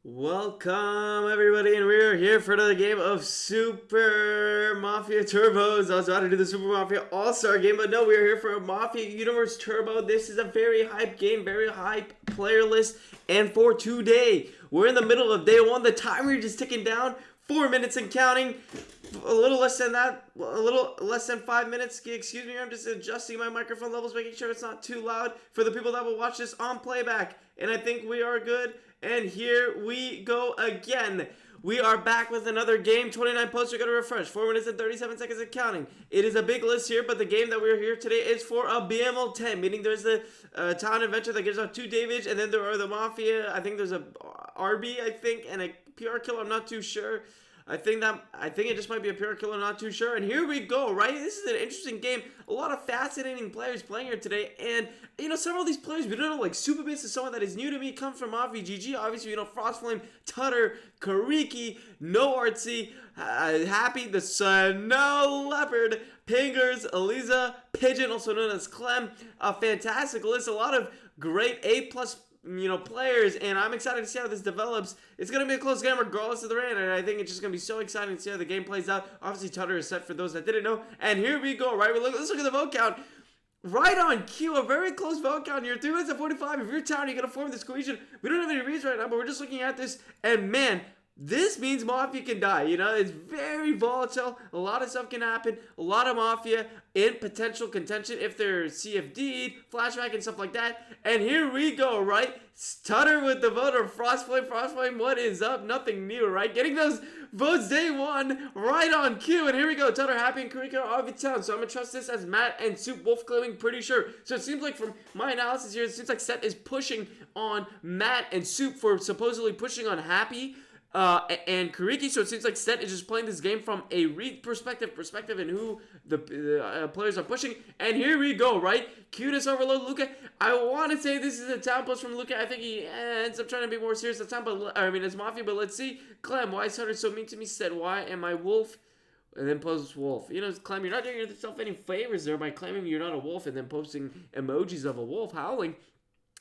Welcome everybody, and we're here for another game of Super Mafia Turbos. I was about to do the Super Mafia All-Star game, but no, we're here for a Mafia Universe Turbo. This is a very hype game, very hype player list, and for today, we're in the middle of day one. The timer just ticking down, 4 minutes and counting. A little less than that, a little less than 5 minutes. Excuse me, I'm just adjusting my microphone levels, making sure it's not too loud for the people that will watch this on playback. And I think we are good. And here we go again. We are back with another game. 29 posts are going to refresh. 4 minutes and 37 seconds of counting. It is a big list here, but the game that we're here today is for a BML 10, meaning there's the town adventure that gives out 2 Davids, and then there are the Mafia. I think there's a RB, and a PR killer. I'm not too sure. I think it just might be a pure killer, not too sure. And here we go, right? This is an interesting game. A lot of fascinating players playing here today. And, several of these players, we don't know, like Superbass is someone that is new to me, comes from Mafia GG. Obviously, Frostflame, Tutter, Kariki, No Artsy, Happy, the Snow Leopard, Pingers, Eliza, Pigeon, also known as Clem. A fantastic list. A lot of great A+ players, and I'm excited to see how this develops. It's going to be a close game regardless of the rain, and I think it's just going to be so exciting to see how the game plays out. Obviously, Tutter is set for those that didn't know, and here we go, right? Let's look at the vote count. Right on cue, a very close vote count here. 3 minutes and 45. If you're town, you're going to form this cohesion. We don't have any reads right now, but we're just looking at this, and man, this means Mafia can die. It's very volatile. A lot of stuff can happen. A lot of Mafia in potential contention if they're CFD'd, flashback, and stuff like that. And here we go, right? Stutter with the vote of Frostflame. Frostflame, what is up? Nothing new, right? Getting those votes day one, right on cue. And here we go. Tutter, Happy, and Karika are out of town. So I'm going to trust this as Matt and Soup Wolf claiming, pretty sure. So it seems like from my analysis here, it seems like Set is pushing on Matt and Soup for supposedly pushing on Happy. And Kariki, so it seems like Set is just playing this game from a read perspective and who the players are pushing. And here we go, right? Cuteness overload, Luca. I want to say this is a town post from Luca. I think he ends up trying to be more serious at town, but it's Mafia, but let's see. Clem, why is Tutter so mean to me? Said, why am I wolf? And then posts wolf. Clem, you're not doing yourself any favors there by claiming you're not a wolf and then posting emojis of a wolf howling.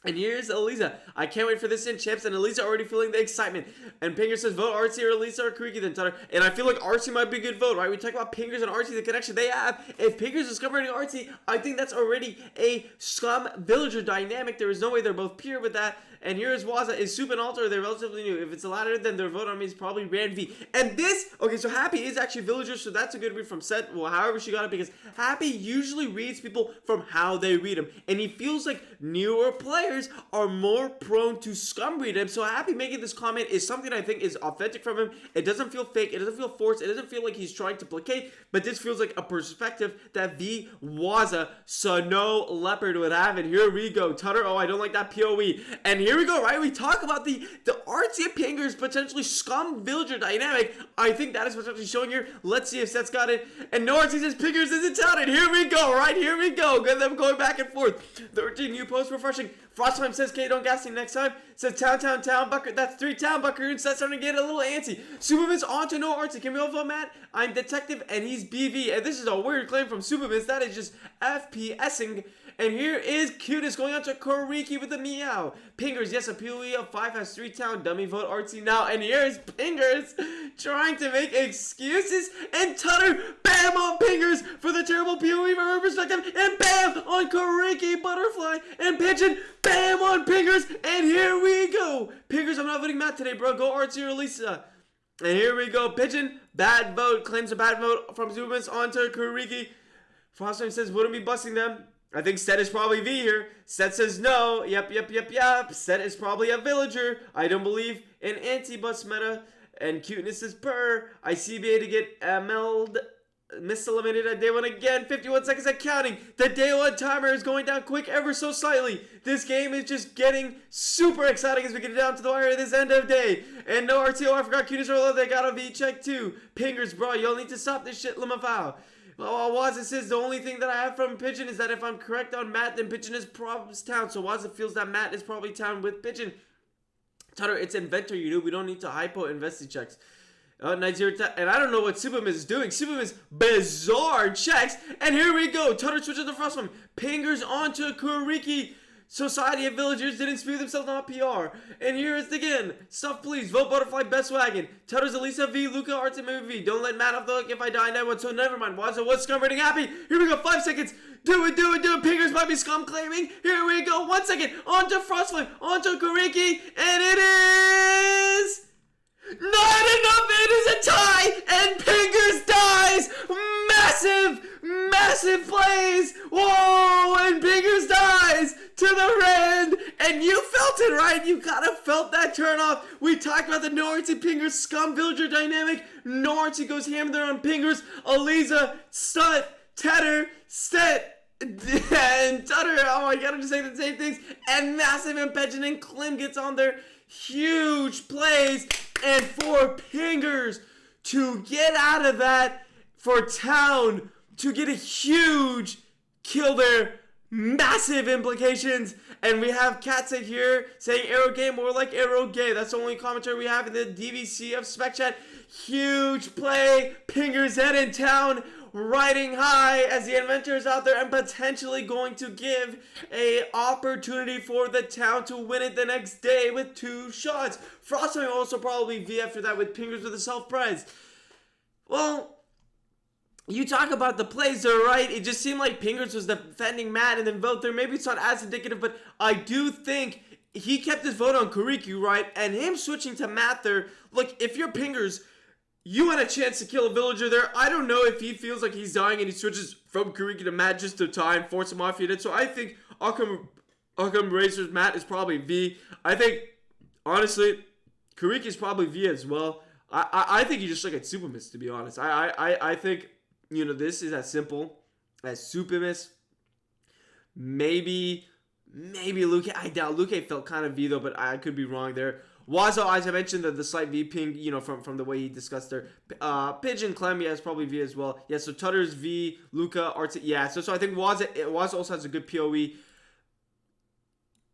And here's Eliza. I can't wait for this in chips, and Eliza already feeling the excitement. And Pinger says, vote Artsy or Eliza or Kariki then Tutter. And I feel like Artsy might be a good vote, right? We talk about Pingers and Artsy, the connection they have. If Pingers is covering Artsy, I think that's already a scum villager dynamic. There is no way they're both pure with that. And here's Waza. Is Soup and Alter, they're relatively new. If it's the latter, then their vote on me is probably Rand V. And this, okay, so Happy is actually villager, so that's a good read from Set. Well, however she got it, because Happy usually reads people from how they read them. And he feels like newer players are more prone to scum read him. So Happy making this comment is something I think is authentic from him. It doesn't feel fake. It doesn't feel forced. It doesn't feel like he's trying to placate. But this feels like a perspective that the Waza Snow Leopard would have. And here we go. Tutter, oh, I don't like that POE. And here we go, right? We talk about the Artsy Pingers potentially scum villager dynamic. I think that is what's actually showing here. Let's see if Set's got it. And no Artsy says Pingers is in town. And here we go, right? Here we go. Good them going back and forth. 13 new posts refreshing. Frostflame says, K, don't gas me next time. Says, town, Bucker. That's 3 town, Bucker. And Set's starting to get a little antsy. Superman's on to no Artsy. Can we all vote Matt? I'm Detective, and he's BV. And this is a weird claim from Superman. That is just FPSing. And here is Cuteness going on to Kariki with the meow. Pingers, yes, a POE of 5 has 3 town. Dummy vote Artsy now. And here's Pingers trying to make excuses. And Tutter, bam on Pingers for the terrible POE from her perspective. And bam on Kariki, Butterfly. And Pigeon, bam on Pingers. And here we go. Pingers, I'm not voting Matt today, bro. Go Artsy or Lisa. And here we go. Pigeon, bad vote. Claims a bad vote from Zubans onto Kariki. Frostflame says, wouldn't be busting them. I think Set is probably V here. Set says no. Yep. Set is probably a villager. I don't believe in anti-bus meta. And Cuteness is purr. I CBA to get miseliminated at day 1 again. 51 seconds at counting. The day 1 timer is going down quick ever so slightly. This game is just getting super exciting as we get down to the wire at this end of day. And no RTO, I forgot Cuteness Roll. They got a V check too. Pingers, bro, y'all need to stop this shit, Lamafau. Well, Waza says the only thing that I have from Pigeon is that if I'm correct on Matt, then Pigeon is probably town. So Waza feels that Matt is probably town with Pigeon. Tutter, it's inventor, we don't need to hypo investi checks. Night 0 and I don't know what Superman is doing. Superman's bizarre checks. And here we go. Tutter switches to Frostflame. Pingers onto Kariki. Society of Villagers didn't spew themselves on PR. And here is again. Stuff please. Vote Butterfly Best Wagon. Tutters Elisa V. Luca Arts and Movie V. Don't let Matt off the hook if I die in that one. So never mind. Wazo was scum rating happy. Here we go. 5 seconds. Do it. Pingers might be scum claiming. Here we go. 1 second. On to Frostflame. On to Kuriki. And it is... not enough. It is a tie. And Pingers dies. Massive plays. Whoa. And Pingers dies to the red. And you felt it, right? You kind of felt that turn off. We talked about the Norty Pingers scum villager dynamic. Norty goes ham there on Pingers. Aliza, Stut, Tedder, Stet, and Tutter. Oh my god, I'm just saying the same things. And Massive and Pigeon and Klim gets on there. Huge plays. And for Pingers to get out of that, for Town to get a huge kill there. Massive implications. And we have Katza here saying Arrow Gay, more like Arrow Gay. That's the only commentary we have in the DVC of Spec Chat. Huge play. Pingers head in Town, riding high as the Inventor is out there and potentially going to give a opportunity for the Town to win it the next day with 2 shots. Frostflame also probably V after that with Pingers with a self-prize. Well, you talk about the plays there, right? It just seemed like Pingers was defending Matt and then vote there. Maybe it's not as indicative, but I do think he kept his vote on Kuriki, right? And him switching to Matt there. Look, if you're Pingers, you had a chance to kill a villager there. I don't know if he feels like he's dying and he switches from Kuriki to Matt just to tie and force a Mafia did. So I think Arkham Razor's Matt is probably V. I think, honestly, Kuriki is probably V as well. I think you just look at Super Miss, to be honest. I think, you know, this is as simple as Super Miss. Maybe Luke. I doubt Luke felt kind of V though, but I could be wrong there. Wazo, as I mentioned, the slight V ping, you know, from the way he discussed there. Pigeon Clem, yeah, is probably V as well. Yeah, so Tutter's V, Luca, Arts, yeah. So I think Wazo also has a good PoE.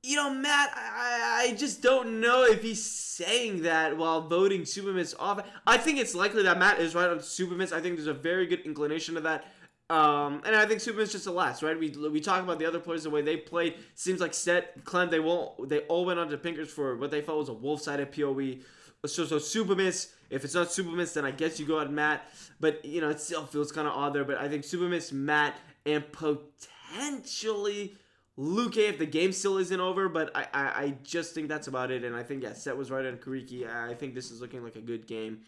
You know, Matt, I just don't know if he's saying that while voting Super Miss off. I think it's likely that Matt is right on Super Miss. I think there's a very good inclination to that. And I think Super Miss just the last, right? We talk about the other players, the way they played. Seems like Stet, Clem, they all went on to Pingers for what they felt was a wolf-sided PoE. So Super Miss, if it's not Super Miss, then I guess you go at Matt. But, you know, it still feels kind of odd there. But I think Super Miss, Matt, and potentially Luke if the game still isn't over, but I just think that's about it. And I think, yeah, Set was right on Kuriki. I think this is looking like a good game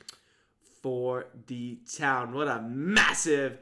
for the Town. What a massive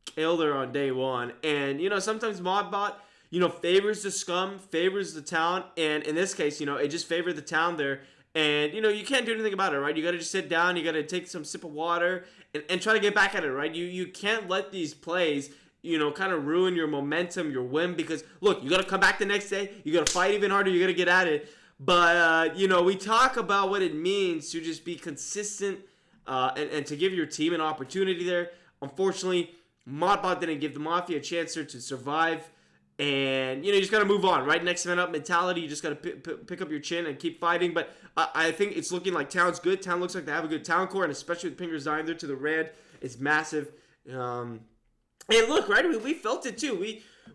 kill there on day one. And, you know, sometimes ModBot, you know, favors the scum, favors the Town. And in this case, you know, it just favored the Town there. And, you know, you can't do anything about it, right? You got to just sit down. You got to take some sip of water and try to get back at it, right? You can't let these plays, you know, kind of ruin your momentum, your win, because, look, you got to come back the next day. You got to fight even harder. You got to get at it. But, you know, we talk about what it means to just be consistent and to give your team an opportunity there. Unfortunately, ModBot didn't give the Mafia a chance there to survive. And, you know, you just got to move on, right? Next man up mentality. You just got to pick up your chin and keep fighting. But I think it's looking like Town's good. Town looks like they have a good Town core, and especially with Pingers dying there to the red, it's massive. And look, right, we felt it too.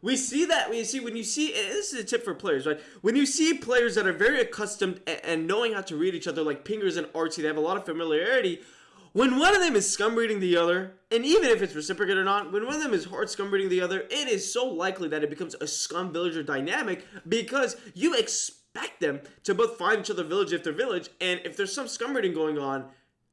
We see that. When you see, and this is a tip for players, right? When you see players that are very accustomed and knowing how to read each other, like Pingers and Artsy, they have a lot of familiarity. When one of them is scum reading the other, and even if it's reciprocate or not, when one of them is hard scum reading the other, it is so likely that it becomes a scum villager dynamic because you expect them to both find each other village after village, and if there's some scum reading going on,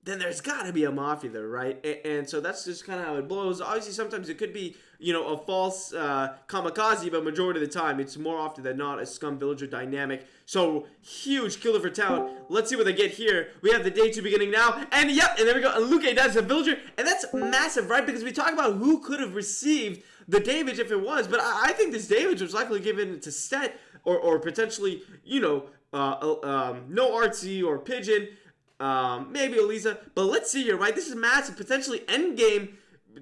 then there's got to be a Mafia there, right? And so that's just kind of how it blows. Obviously, sometimes it could be, you know, a false kamikaze, but majority of the time, it's more often than not a scum villager dynamic. So, huge killer for Town. Let's see what they get here. We have the day 2 beginning now. And yep, and there we go. And Luke does a villager. And that's massive, right? Because we talk about who could have received the damage if it was. But I think this damage was likely given to Stet or potentially, you know, no Artsy or Pigeon. Maybe Elisa, but let's see here, right? This is massive, potentially endgame.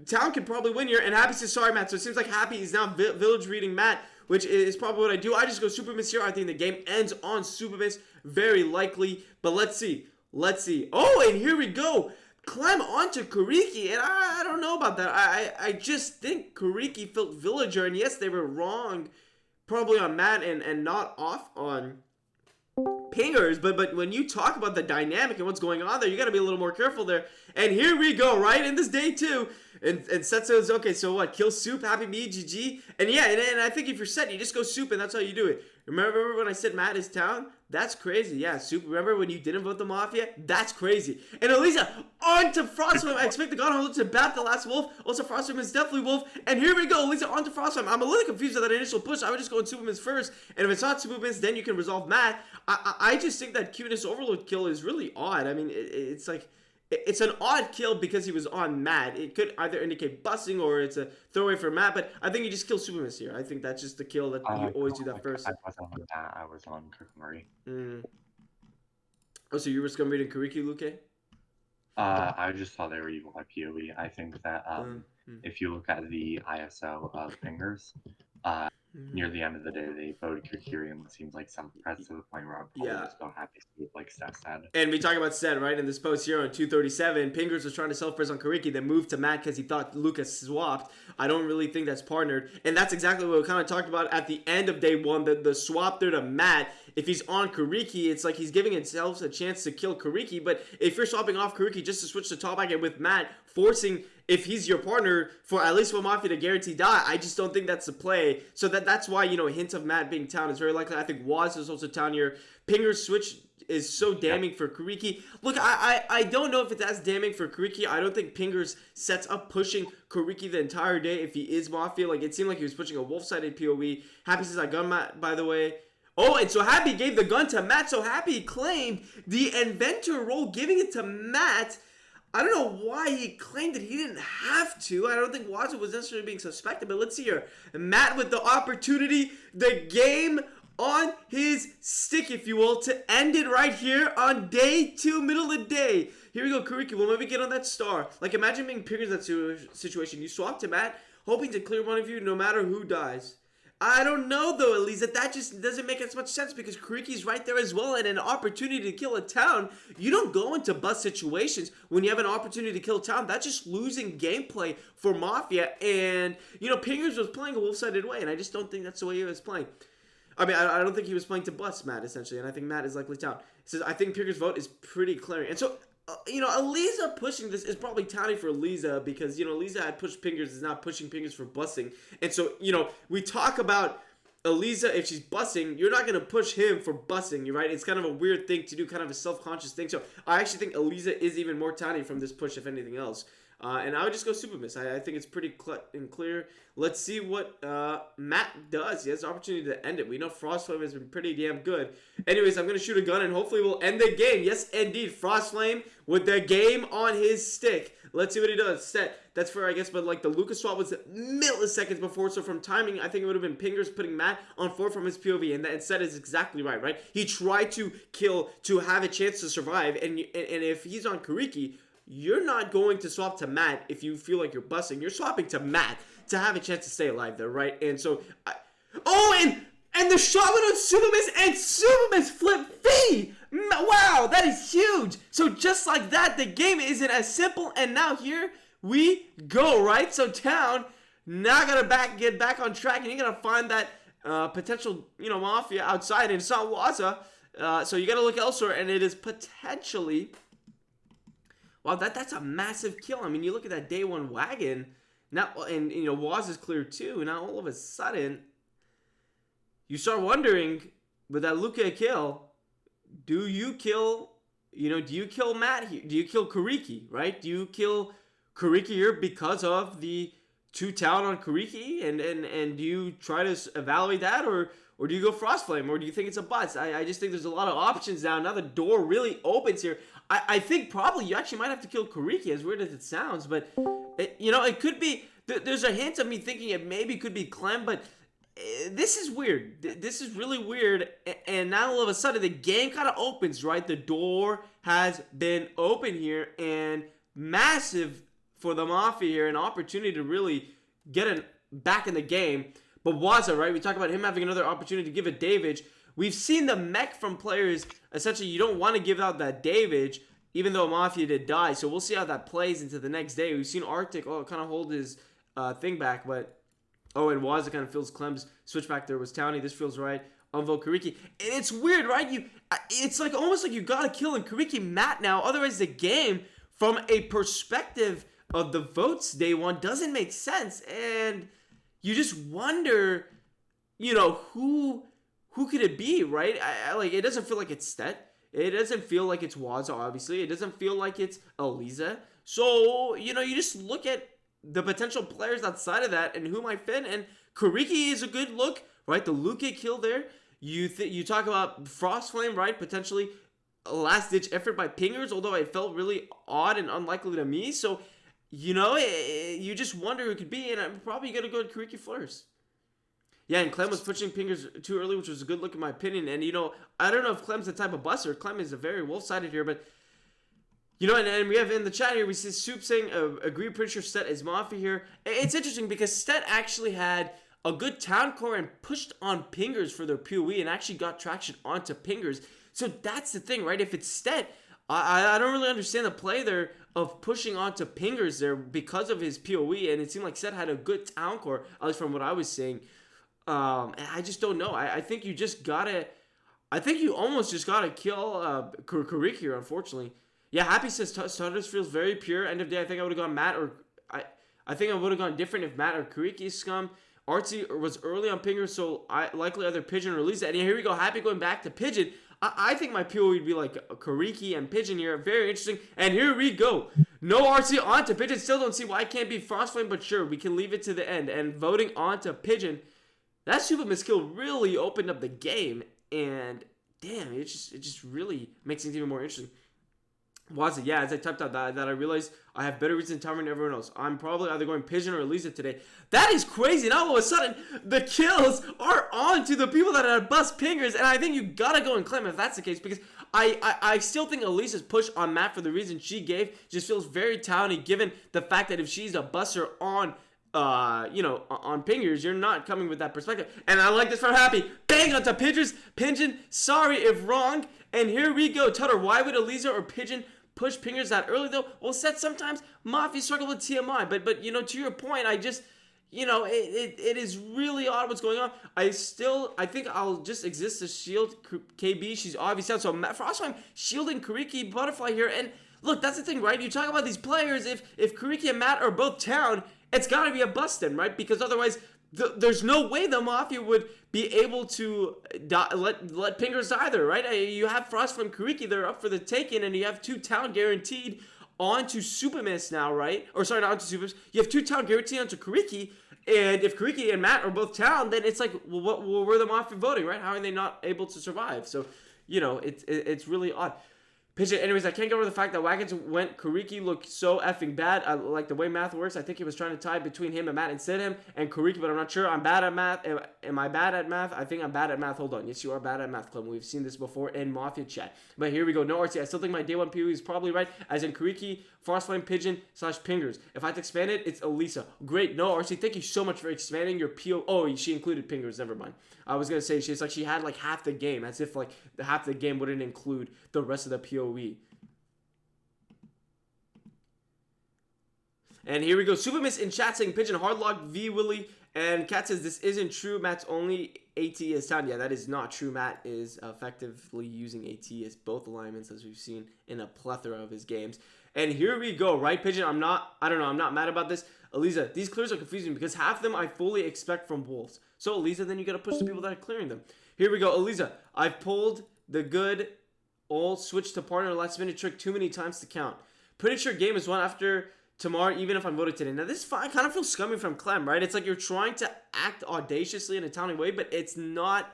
Town can probably win here, and Happy says sorry, Matt. So it seems like Happy is now village reading Matt, which is probably what I do. I just go Super Miss here. I think the game ends on Super Miss, very likely. But let's see. Oh, and here we go. Climb onto Kuriki, and I don't know about that. I just think Kuriki felt villager, and yes, they were wrong probably on Matt and not off on Pingers, but when you talk about the dynamic and what's going on there, you got to be a little more careful there. And here we go, right in this day 2, and Setsu's okay. So what? Kill Soup, happy me, GG, and yeah, and I think if you're set, you just go Soup, and that's how you do it. Remember when I said Matt is town? That's crazy. Yeah, Soup. Remember when you didn't vote the Mafia? That's crazy. And Elisa on to Frostflame. I expect the God to bat the last wolf. Also, Frostflame is definitely wolf. And here we go. Elisa on to Frostflame. I'm a little confused with that initial push. I would just go in Superman's first. And if it's not Superman's, then you can resolve Matt. I just think that Cuteness Overload kill is really odd. I mean, it's like... It's an odd kill because he was on Matt. It could either indicate busting or it's a throwaway for Matt, but I think you just kill Superman here. I think that's just the kill that you always do that first. I wasn't on Matt, I was on Kukumari. Oh, so you were scum reading Kuriki, Luke? I just thought they were evil by PoE. I think that if you look at the ISO of Fingers, near the end of the day, they voted Kukiri, and it seems like some press to the point where I'm probably just so happy to see like Steph said. And we talk about Sen, right? In this post here on 237, Pingers was trying to self-press on Kuriki, then moved to Matt because he thought Lucas swapped. I don't really think that's partnered. And that's exactly what we kind of talked about at the end of day 1, the swap there to Matt. If he's on Kuriki, it's like he's giving himself a chance to kill Kuriki. But if you're swapping off Kuriki just to switch to top back and with Matt, forcing, if he's your partner, for at least one Mafia to guarantee die, I just don't think that's the play. So that's why, you know, a hint of Matt being town is very likely. I think Waz is also town here. Pinger's switch is so damning for Kuriki. Look, I don't know if it's as damning for Kuriki. I don't think Pingers sets up pushing Kuriki the entire day if he is Mafia. Like, it seemed like he was pushing a wolf-sided PoE. Happy says I gun Matt, by the way. Oh, and so Happy gave the gun to Matt. So Happy claimed the inventor role, giving it to Matt. I don't know why he claimed that he didn't have to. I don't think Watson was necessarily being suspected, but let's see here. Matt with the opportunity, the game on his stick, if you will, to end it right here on day 2, middle of the day. Here we go, Kuriki. We'll maybe get on that star. Like, imagine being Pickers in that situation. You swap to Matt, hoping to clear one of you no matter who dies. I don't know, though, Elisa. That just doesn't make as much sense because Kuriki's right there as well and an opportunity to kill a town. You don't go into bust situations when you have an opportunity to kill a town. That's just losing gameplay for Mafia. And, you know, Pingers was playing a wolf-sided way, and I just don't think that's the way he was playing. I mean, I don't think he was playing to bust Matt, essentially, and I think Matt is likely town. He says, I think Pingers' vote is pretty clear. And so... you know, Elisa pushing this is probably towny for Elisa because, you know, Elisa had pushed Pingers, is not pushing Pingers for busing. And so, you know, we talk about Elisa, if she's busing, you're not going to push him for busing, right? It's kind of a weird thing to do, kind of a self-conscious thing. So I actually think Elisa is even more towny from this push, if anything else. And I would just go Super Miss. I think it's pretty clear. Let's see what Matt does. He has the opportunity to end it. We know Frostflame has been pretty damn good. Anyways, I'm going to shoot a gun and hopefully we'll end the game. Yes, indeed. Frostflame with the game on his stick. Let's see what he does. Set. That's fair, I guess, but like the Lucas swap was milliseconds before, so from timing, I think it would have been Pingers putting Matt on 4 from his POV, and Set is exactly right? He tried to kill to have a chance to survive, and if he's on Kuriki, you're not going to swap to Matt if you feel like you're busting. You're swapping to Matt to have a chance to stay alive there, right? And so, and the shot went on Sumimis, and Sumimis flipped V! Wow, that is huge! So just like that, the game isn't as simple, and now here we go, right? So Town now gotta get back on track, and you're gonna find that potential, you know, Mafia outside, and it's not Waza. So you gotta look elsewhere, and it is potentially... Wow, that's a massive kill. I mean, you look at that day 1 wagon, now, and you know, Waz is clear too. Now all of a sudden, you start wondering, with that Luca kill, do you kill Matt here? Do you kill Kuriki, right? Do you kill Kuriki here because of the 2 town on Kuriki, and do you try to evaluate that, or do you go Frostflame, or do you think it's a bust? I just think there's a lot of options now. Now the door really opens here. I think probably you actually might have to kill Kuriki, as weird as it sounds, but, you know, it could be, there's a hint of me thinking it maybe could be Clem, but this is weird. This is really weird, and now all of a sudden the game kind of opens, right? The door has been open here, and massive for the Mafia here, an opportunity to really get back in the game. But Waza, right? We talk about him having another opportunity to give it David. We've seen the mech from players. Essentially, you don't want to give out that David, even though Mafia did die. So we'll see how that plays into the next day. We've seen Arctic kind of hold his thing back, but Oh, and Waza kind of feels Clem's switchback there was Townie. This feels right. Unvote Kariki. And it's weird, right? It's like almost like you gotta kill in Kariki Matt now. Otherwise, the game, from a perspective of the votes day one, doesn't make sense. And you just wonder, who could it be, right? Like, it doesn't feel like it's Stet. It doesn't feel like it's Waza, obviously. It doesn't feel like it's Eliza. So, you just look at the potential players outside of that and who might fit. And Kariki is a good look, right? The Luke kill there. You talk about Frostflame, right? Potentially a last-ditch effort by Pingers, although it felt really odd and unlikely to me. So, you just wonder who it could be, and I'm probably going to go to Kariki first. Yeah, and Clem was pushing Pingers too early, which was a good look in my opinion. And, I don't know if Clem's the type of buster. Clem is a very wolf-sided here, but, and we have in the chat here, we see Soup saying, agree, pretty sure Stet is Mafia here. It's interesting because Stet actually had a good town core and pushed on Pingers for their PoE and actually got traction onto Pingers. So that's the thing, right? If it's Stet, I don't really understand the play there of pushing onto Pingers there because of his PoE, and it seemed like Stet had a good town core, at least from what I was seeing. And I just don't know. I think you just gotta... I think you almost just gotta kill Kariki here, unfortunately. Yeah, Happy says Stardust feels very pure. End of day, I think I would have gone Matt or... I think I would have gone different if Matt or Kariki scum. Artsy was early on Pinger, so I likely either Pigeon or Lisa. And here we go, Happy going back to Pigeon. I think my PO would be like Kariki and Pigeon here. Very interesting. And here we go. No Artsy onto Pigeon. Still don't see why it can't be Frostflame, but sure, we can leave it to the end. And voting onto Pigeon, that super miskill really opened up the game. And damn, it just really makes things even more interesting. Waza, yeah, as I typed out that I realized I have better reason to than everyone else. I'm probably either going Pigeon or Elisa today. That is crazy. Now all of a sudden, the kills are on to the people that had bust Pingers, and I think you gotta go and Clem if that's the case, because I still think Elisa's push on Matt for the reason she gave just feels very towny, given the fact that if she's a buster on on Pingers, you're not coming with that perspective. And I like this from Happy. Bang onto Pigeon, sorry if wrong. And here we go. Tutter, why would Elisa or Pigeon push Pingers that early though? Well, said sometimes Mafia struggle with TMI, but to your point, I just it is really odd what's going on. I think I'll just exist to shield KB. She's obviously out, so Frostflame shielding Kariki Butterfly here. And look, that's the thing, right? You talk about these players. If Kariki and Matt are both town, it's got to be a bust then, right? Because otherwise, there's no way the Mafia would be able to let Pingers either, right? You have Frost from Kariki, they're up for the taking, and you have 2 town guaranteed onto Supermiss now, right? Or sorry, not onto Supermiss. You have 2 town guaranteed onto Kariki, and if Kariki and Matt are both town, then it's like, well, where the Mafia voting, right? How are they not able to survive? So, it's really odd. Pigeon, anyways, I can't get over the fact that Wagons went Kariki looked so effing bad. I like the way math works. I think he was trying to tie between him and Matt instead of him and Kariki, but I'm not sure. I'm bad at math. Am I bad at math? I think I'm bad at math. Hold on. Yes, you are bad at math, Clem. We've seen this before in Mafia chat. But here we go. No RT. I still think my day one PoE is probably right, as in Kariki, Frostflame, Pigeon, /Pingers. If I had to expand it, it's Elisa. Great. No RT. Thank you so much for expanding your PO. Oh, she included Pingers. Never mind. I was going to say, she had like half the game, as if like half the game wouldn't include the rest of the PoE. And here we go. Supermiss in chat saying Pigeon Hardlock V Willie. And Kat says this isn't true. Matt's only AT is town. Yeah, that is not true. Matt is effectively using AT as both alignments, as we've seen in a plethora of his games. And here we go, right, Pigeon? I'm not mad about this. Elisa, these clears are confusing because half of them I fully expect from Wolves. So Elisa, then you got to push the people that are clearing them. Here we go. Elisa, I've pulled the good old switch to partner last minute trick too many times to count. Pretty sure game is one after tomorrow, even if I'm voted today. Now, this kind of feels scummy from Clem, right? It's like you're trying to act audaciously in a towny way, but it's not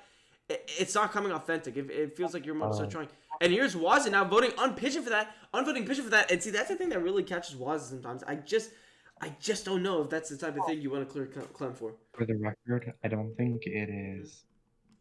coming authentic. It feels like you're more so trying. And here's Waza now voting on Pigeon for that, unvoting Pigeon for that. And see, that's the thing that really catches Waza sometimes. I just don't know if that's the type of thing you want to clear Clem for. For the record, I don't think it is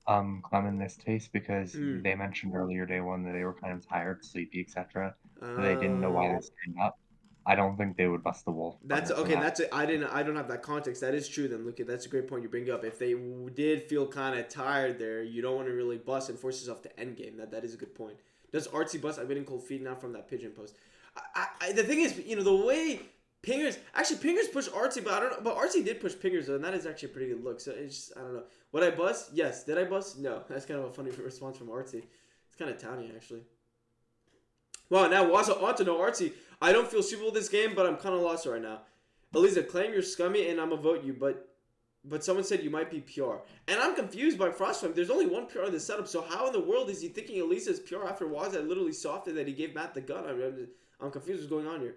Clem in this case, because they mentioned earlier day one that they were kind of tired, sleepy, etc. So they didn't know why they stayed up. I don't think they would bust the wolf. That's okay. That's it. I don't have that context. That is true. Then look, that's a great point you bring up. If they did feel kind of tired there, you don't want to really bust and force yourself to end game. That is a good point. Does Artsy bust? I've been in cold feet now from that Pigeon post. The thing is, the way Pingers, actually, Pingers pushed Artsy, but I don't know. But Artsy did push Pingers, though, and that is actually a pretty good look. So it's just, I don't know. Would I bust? Yes. Did I bust? No. That's kind of a funny response from Artsy. It's kind of towny, actually. Wow, now Waza on to no Artsy. I don't feel super with this game, but I'm kind of lost right now. Elisa, claim you're scummy, and I'm gonna vote you, but someone said you might be pure. And I'm confused by Frostflame. There's only one pure in the setup, so how in the world is he thinking Elisa is pure after Waza literally softed that he gave Matt the gun? I'm confused what's going on here.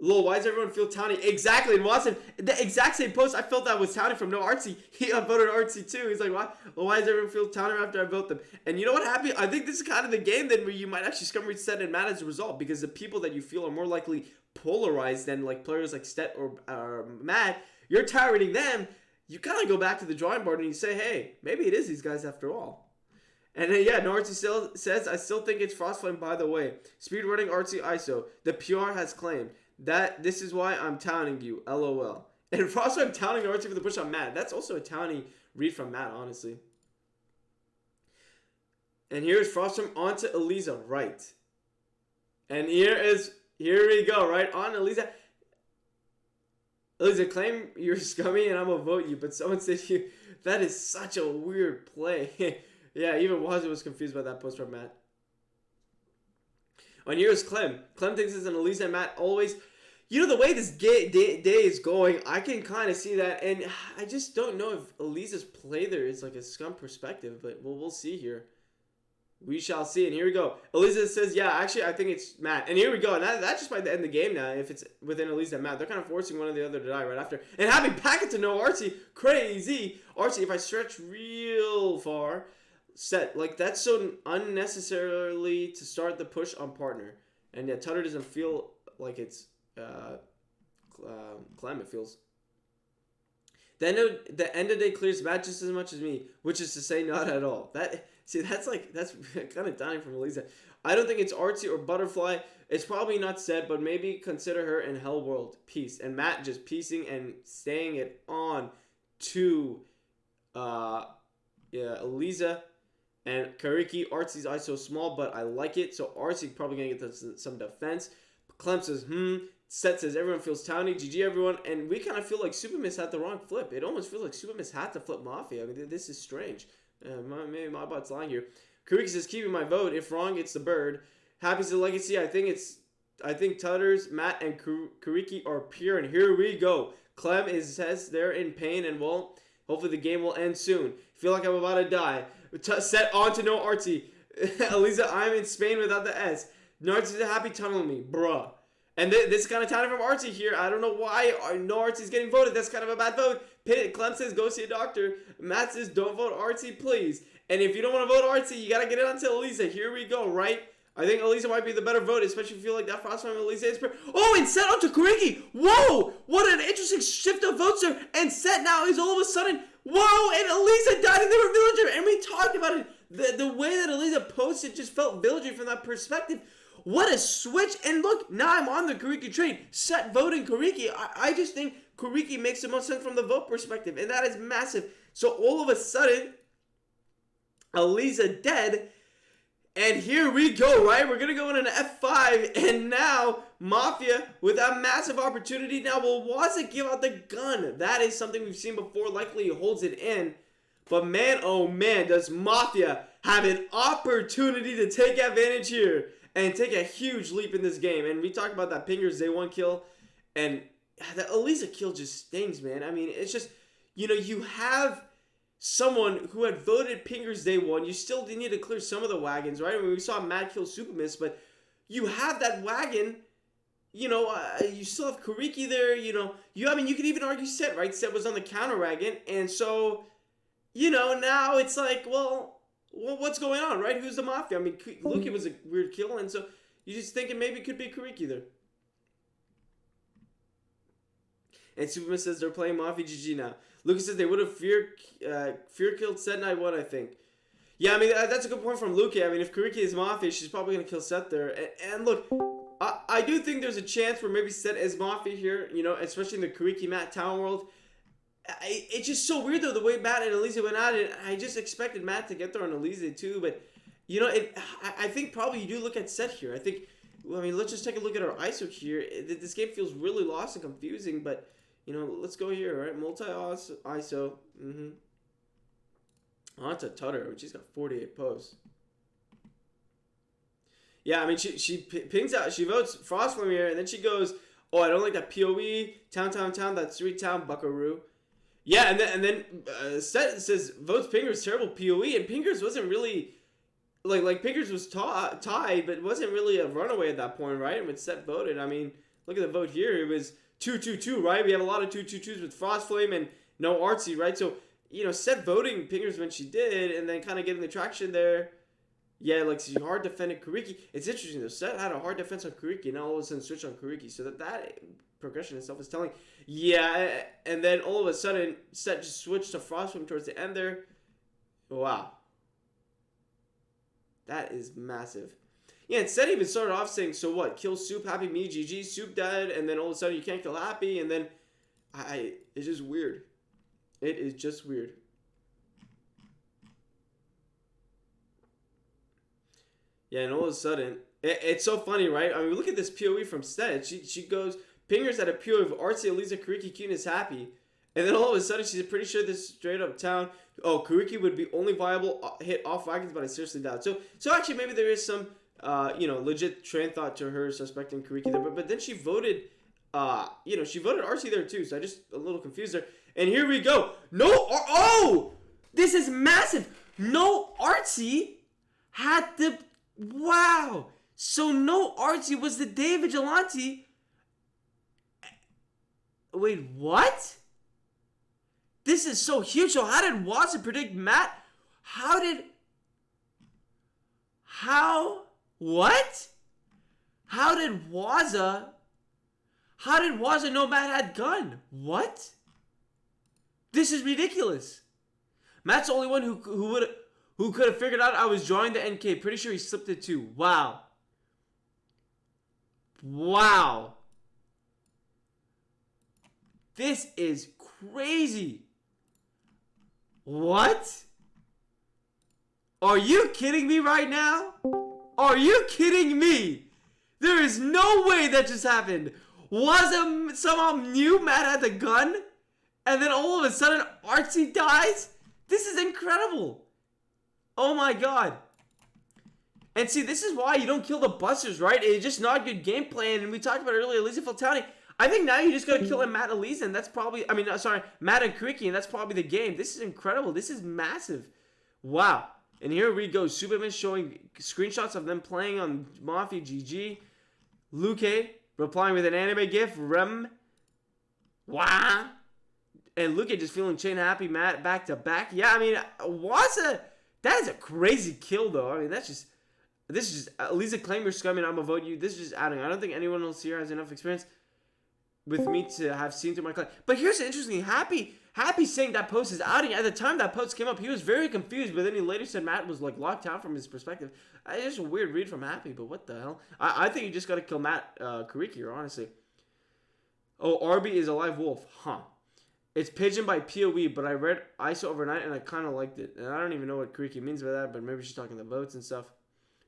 Lol, why does everyone feel towny? Exactly, and Watson, the exact same post I felt that was towny from No Artsy. He voted Artsy too. He's like, why does everyone feel towny after I vote them? And you know what happened? I think this is kind of the game then where you might actually scum reset and Matt as a result, because the people that you feel are more likely polarized than like players like Stet or Matt, you're tolerating them. You kind of go back to the drawing board and you say, hey, maybe it is these guys after all. And then, yeah, No Artsy still says, I still think it's Frostflame, by the way. Speedrunning Artsy ISO. The PR has claimed. This is why I'm towning you, LOL. And Frostflame towning Artsy for the push on Matt. That's also a towny read from Matt, honestly. And here's Frostflame onto Elisa, right. And here we go, right on Elisa. Elisa, claim you're scummy and I'm gonna vote you, but someone said you. That is such a weird play. Yeah, even Wazoo was confused by that post from Matt. And here's Clem. Clem thinks it's an Elisa and Matt always. You know, the way this day is going, I can kind of see that. And I just don't know if Elisa's play there is like a scum perspective. But we'll see here. We shall see. And here we go. Elisa says, yeah, actually, I think it's Matt. And here we go. And that just might end the game now if it's within Elisa and Matt. They're kind of forcing one or the other to die right after. And having packet to no Artsy. Crazy. Artsy, if I stretch real far... Set, like that's so unnecessarily to start the push on partner, and yeah, Tutter doesn't feel like it's Clem. It feels. The end of day clears Matt just as much as me, which is to say, not at all. That's kind of dying from Elisa. I don't think it's Artsy or Butterfly. It's probably not said, but maybe consider her in Hell World Peace, and Matt just piecing and staying it on to Elisa. And Kariki, Artsy's eye so small, but I like it. So Artsy probably going to get some defense. Clem says, Set says, everyone feels towny. GG, everyone. And we kind of feel like Super Miss had the wrong flip. It almost feels like Super Miss had to flip Mafia. I mean, this is strange. Maybe my bot's lying here. Kariki says, keeping my vote. If wrong, it's the bird. Happy to Legacy. I think Tutters, Matt, and Kariki are pure. And here we go. Clem says they're in pain and hopefully the game will end soon. Feel like I'm about to die. Set on to no Artsy. Elisa, I'm in Spain without the S. No Artsy's a happy tunneling me, bruh. And this is kind of towny from Artsy here. I don't know why no Artsy's getting voted. That's kind of a bad vote. Clem says, go see a doctor. Matt says, don't vote Artsy, please. And if you don't want to vote Artsy, you got to get it onto Elisa. Here we go, right? I think Elisa might be the better vote, especially if you feel like that Frostflame Elisa is. Oh, and Set onto Kariki. Whoa, what an interesting shift of votes there. And Set now is all of a sudden, whoa, and Elisa died in the villager. And we talked about it. The way that Elisa posted just felt villager from that perspective. What a switch. And look, now I'm on the Kariki train. Set voting Kariki. I just think Kariki makes the most sense from the vote perspective. And that is massive. So all of a sudden, Elisa dead. And here we go, right? We're going to go in an F5, and now Mafia, with a massive opportunity, now will Waza give out the gun? That is something we've seen before. Likely he holds it in. But man, oh man, does Mafia have an opportunity to take advantage here and take a huge leap in this game. And we talked about that Pinger's day one kill, and the Elisa kill just stings, man. I mean, it's just, you have someone who had voted Pinger's day one. You still need to clear some of the wagons, right? I mean, we saw Matt kill Super Miss, but you have that wagon. You still have Kariki there. I mean, you could even argue Set, right? Set was on the counter wagon, and so, now it's like, well, what's going on, right? Who's the Mafia? I mean, Luki was a weird kill, and so you're just thinking maybe it could be Kariki there. And Superman says they're playing Mafia GG now. Lucas says they would have fear killed Set Night 1, I think. Yeah, I mean, that's a good point from Luki. I mean, if Kariki is Mafia, she's probably going to kill Set there. And look, I do think there's a chance where maybe Set is Mafia here, especially in the Kariki Matt Town world. It's just so weird, though, the way Matt and Elisa went at it. I just expected Matt to get there on Elisa, too. But, I think probably you do look at Set here. I think I mean, let's just take a look at our ISO here. This game feels really lost and confusing, but, you know, let's go here, right? Multi-ISO. Mm-hmm. Oh, that's a Tutter. She's got 48 posts. Yeah, I mean, she pings out, she votes Frostflame here, and then she goes, oh, I don't like that PoE, town, that's 3 town, buckaroo. Yeah, and then Set says, votes Pingers terrible PoE, and Pingers wasn't really, like Pingers was tied, but wasn't really a runaway at that point, right? And when Set voted, I mean, look at the vote here, it was 2-2-2, right? We have a lot of 2-2-2s with Frostflame and no Artsy, right? So, you know, Set voting Pingers when she did, and then kind of getting the traction there. Yeah, like she hard defended Kuriki. It's interesting though. Set had a hard defense on Kuriki, and now all of a sudden switch on Kuriki. So that progression itself is telling. Yeah, and then all of a sudden Set just switched to Frostflame towards the end there. Wow. That is massive. Yeah, and Set even started off saying, so what? Kill Soup, Happy Me, GG, Soup dead, and then all of a sudden you can't kill Happy, and then it's just weird. It is just weird. Yeah, and all of a sudden, it's so funny, right? I mean, look at this PoE from Set. She goes, Pingers at a PoE of Artsy, Elisa, Kuriki, Cuteness, Happy. And then all of a sudden, she's pretty sure this straight up town. Oh, Kuriki would be only viable hit off wagons, but I seriously doubt. So actually, maybe there is some, you know, legit train thought to her suspecting Kuriki there. But then she voted, you know, she voted Artsy there too. So I just a little confused there. And here we go. No, oh, this is massive. No Artsy had the. Wow! So no Artsy was the day vigilante. Wait, what? This is so huge. So how did Watson predict Matt? What? How did Waza know Matt had gun? What? This is ridiculous. Matt's the only one who could have figured out I was drawing the NK. Pretty sure he slipped it too. Wow. Wow. This is crazy. What? Are you kidding me right now? Are you kidding me? There is no way that just happened. Was somehow knew Matt had the gun? And then all of a sudden Artsy dies? This is incredible. Oh my god. And see, this is why you don't kill the busters, right? It's just not good gameplay. And we talked about it earlier, Elisa Faltani. I think now you just gotta kill Matt Elisa, and that's probably, Matt and Kuriki, and that's probably the game. This is incredible. This is massive. Wow. And here we go. Superman showing screenshots of them playing on Mafia GG. Luke replying with an anime gif. Rem. Wow. And Luke just feeling chain happy, Matt back to back. Yeah, I mean, that is a crazy kill, though. I mean, this is just, Lisa claim you're scumming, I'm gonna vote you. This is just adding. I don't think anyone else here has enough experience with me to have seen through my class. But here's the interesting thing. Happy saying that post is outing. At the time that post came up, he was very confused, but then he later said Matt was, like, locked out from his perspective. It's just a weird read from Happy, but what the hell? I think you just gotta kill Matt Kuriki here, honestly. Oh, RB is a live wolf. Huh. It's Pigeon by PoE, but I read ISO overnight and I kind of liked it. And I don't even know what Kuriki means by that, but maybe she's talking the votes and stuff.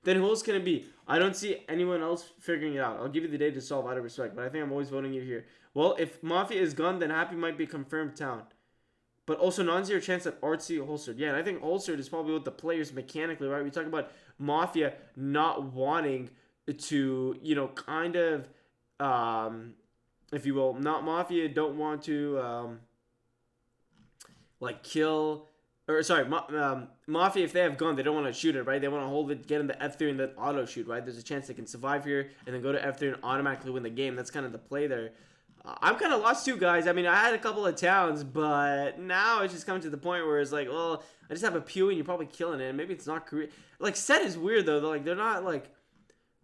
Then who else can it be? I don't see anyone else figuring it out. I'll give you the day to solve out of respect, but I think I'm always voting you here. Well, if Mafia is gone, then Happy might be confirmed town. But also non-zero chance that Artsy holstered. Yeah, and I think holstered is probably what the players mechanically, right? We talk about Mafia not wanting to, you know, kind of, if you will, not Mafia don't want to, like kill, or sorry, Mafia, if they have gun, they don't want to shoot it, right? They want to hold it, get in the F3 and then auto shoot, right? There's a chance they can survive here and then go to F3 and automatically win the game. That's kind of the play there. I'm kind of lost too, guys. I mean, I had a couple of towns, but now it's just coming to the point where it's like, well, I just have a PoE and you're probably killing it. And maybe it's not Korea. Like, Set is weird, though. They're not, like,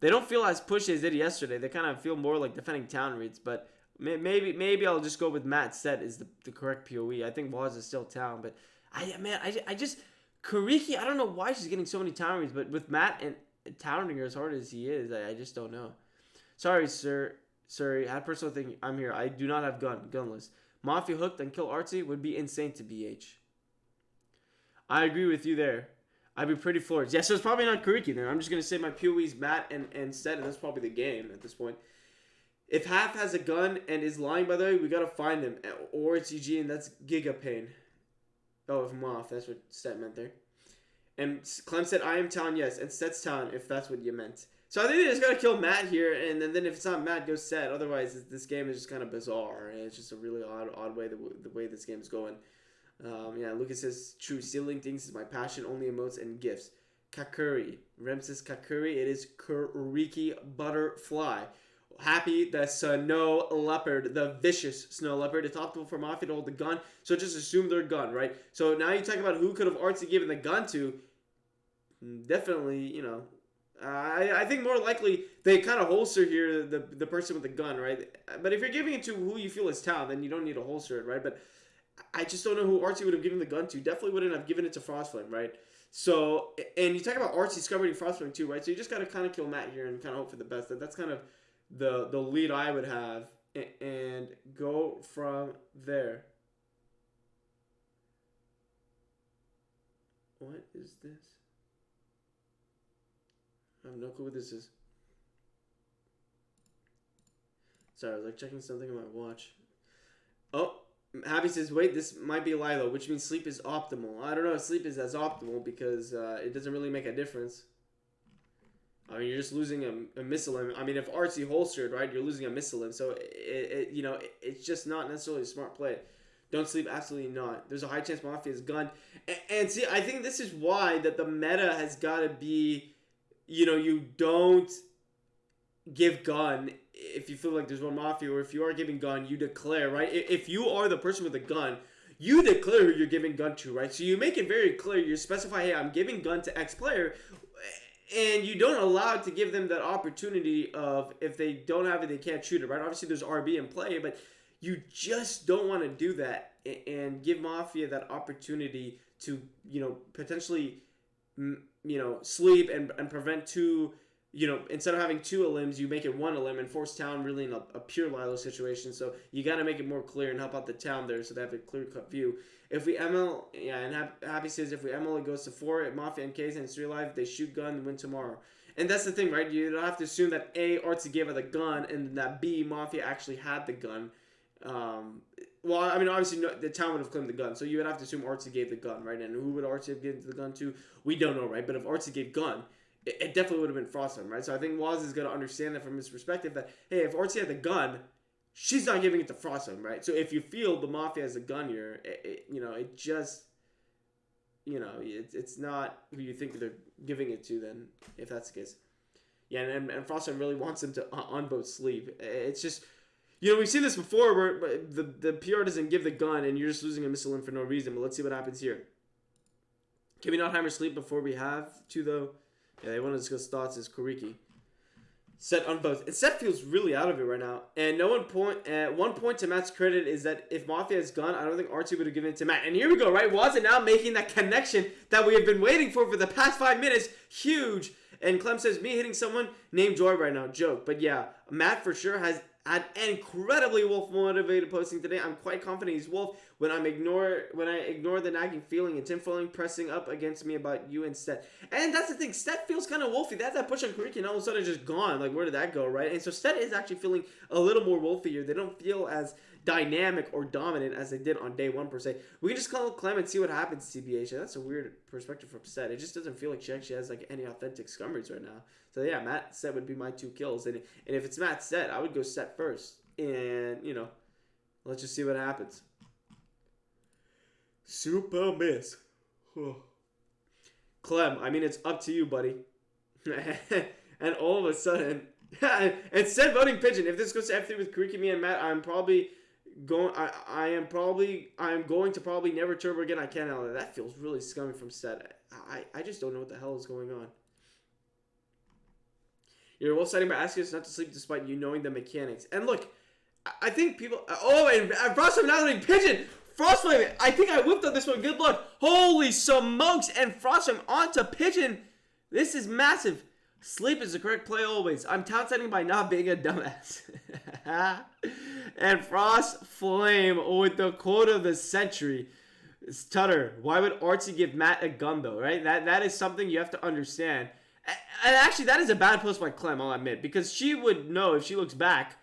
they don't feel as pushy as they did yesterday. They kind of feel more like defending town reads, but maybe I'll just go with Matt. Set is the correct PoE. I think Waz is still town, but I just Kuriki, I don't know why she's getting so many town reads, but with Matt and towning her as hard as he is, I just don't know. Sorry, sir. Sorry, I had personal thing. I'm here. I do not have gunless. Mafia hooked and kill Artsy would be insane to BH. I agree with you there. I'd be pretty floored. Yeah, so it's probably not Kuriki then. I'm just gonna say my PoE's Matt and Set, and that's probably the game at this point. If Half has a gun and is lying, by the way, we gotta find him. Or it's EG, and that's Giga Pain. Oh, if Moth, that's what Set meant there. And Clem said, I am town, yes. And Set's town, if that's what you meant. So I think they just gotta kill Matt here, and then if it's not Matt, go Set. Otherwise, this game is just kind of bizarre. And it's just a really odd way, the way this game is going. Yeah, Lucas says, true, stealing things is my passion, only emotes and gifts. Kakuri. Rem says Kakuri, it is Kuriki Butterfly. Happy, the snow leopard, the vicious snow leopard. It's optimal for Mafia to hold the gun, so just assume they're gun, right? So now you talk about who could have Artsy given the gun to. Definitely, you know, I think more likely they kind of holster here the person with the gun, right? But if you're giving it to who you feel is town, then you don't need to holster it, right? But I just don't know who Artsy would have given the gun to. Definitely wouldn't have given it to Frostflame, right? So, and you talk about Artsy discovering Frostflame too, right? So you just got to kind of kill Matt here and kind of hope for the best. That's kind of the lead I would have, and go from there. What is this? I have no clue what this is. Sorry, I was like checking something on my watch. Oh, Happy says, wait, this might be a lie though, which means sleep is optimal. I don't know if sleep is as optimal because it doesn't really make a difference. I mean, you're just losing a missile limb. I mean, if Artsy holstered, right, you're losing a missile limb. So, it's just not necessarily a smart play. Don't sleep, absolutely not. There's a high chance Mafia is gunned. And see, I think this is why that the meta has got to be, you don't give gun if you feel like there's one Mafia, or if you are giving gun, you declare, right? If you are the person with a gun, you declare who you're giving gun to, right? So you make it very clear. You specify, hey, I'm giving gun to X player. And you don't allow to give them that opportunity of, if they don't have it, they can't shoot it, right? Obviously, there's RB in play, but you just don't want to do that and give Mafia that opportunity to, potentially, sleep and prevent two, instead of having two limbs, you make it one limb and force town really in a pure Lilo situation. So you got to make it more clear and help out the town there so they have a clear-cut view. If we ML, yeah, and Happy says if we ML, it goes to 4 at Mafia and K's and it's 3 live, they shoot gun and win tomorrow. And that's the thing, right? You don't have to assume that A, Artsy gave her the gun, and that B, Mafia actually had the gun. Well, I mean, obviously, no, the town would have claimed the gun, so you would have to assume Artsy gave the gun, right? And who would Artsy have given the gun to? We don't know, right? But if Artsy gave gun, it definitely would have been Frostflame, right? So I think Waz is going to understand that from his perspective that, hey, if Artsy had the gun, she's not giving it to Frostflame, right? So if you feel the Mafia has a gun here, it just, it's not who you think they're giving it to then, if that's the case. Yeah, and Frostflame really wants him to unvote sleep. It's just, we've seen this before where the PR doesn't give the gun and you're just losing a missile in for no reason, but let's see what happens here. Can we not hammer sleep before we have to, though? Yeah, they want to discuss thoughts as Kuriki. Set unvotes. And Set feels really out of it right now. And one point to Matt's credit is that if Mafia is gone, I don't think Artsy would have given it to Matt. And here we go, right? Was it now making that connection that we have been waiting for the past 5 minutes? Huge. And Clem says, me hitting someone named Joy right now. Joke. But yeah, Matt for sure has had an incredibly wolf-motivated posting today. I'm quite confident he's wolf when I ignore the nagging feeling and tinfoiling pressing up against me about you instead. And that's the thing, Stet feels kind of wolfy. That's that push on Kuriki and all of a sudden just gone. Like, where did that go, right? And so Stet is actually feeling a little more wolfy here. They don't feel as dynamic or dominant as they did on day 1 per se. We can just call Clem and see what happens to CBH. That's a weird perspective from Stet. It just doesn't feel like she actually has like any authentic scumrage right now. So yeah, Matt Stet would be my 2 kills. And if it's Matt Stet, I would go Stet first. And, let's just see what happens. Super miss. Clem, I mean, it's up to you, buddy. And all of a sudden, and Stet voting Pigeon. If this goes to F3 with Kuriki, me, and Matt, I'm going to probably never turbo again. I can't handle it. That feels really scummy from Stet. I just don't know what the hell is going on. You're well setting by asking us not to sleep despite you knowing the mechanics. And look, I think people... Oh, and Frostflame now doing Pigeon! Frostflame, I think I whipped on this one. Good luck. Holy smokes! And Frostflame onto Pigeon. This is massive. Sleep is the correct play always. I'm town setting by not being a dumbass. And Frostflame with the quote of the century. Tutter, why would Artsy give Matt a gun though, right? That is something you have to understand. And actually, that is a bad post by Clem, I'll admit, because she would know if she looks back,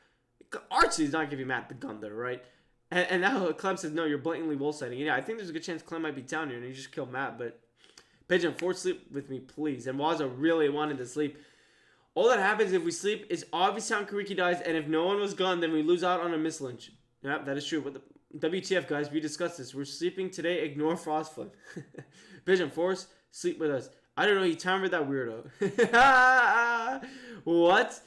Artsy is not giving Matt the gun though, right? And now Clem says, no, you're blatantly wolf sighting. Yeah, I think there's a good chance Clem might be down here and he just killed Matt, but Pigeon, force sleep with me, please. And Waza really wanted to sleep. All that happens if we sleep is obviously how Kariki dies, and if no one was gone, then we lose out on a miss lynch. Yep, that is true. But WTF, guys, we discussed this. We're sleeping today. Ignore Frostflame. Vision, Force, sleep with us. I don't know. He timed that weirdo. What?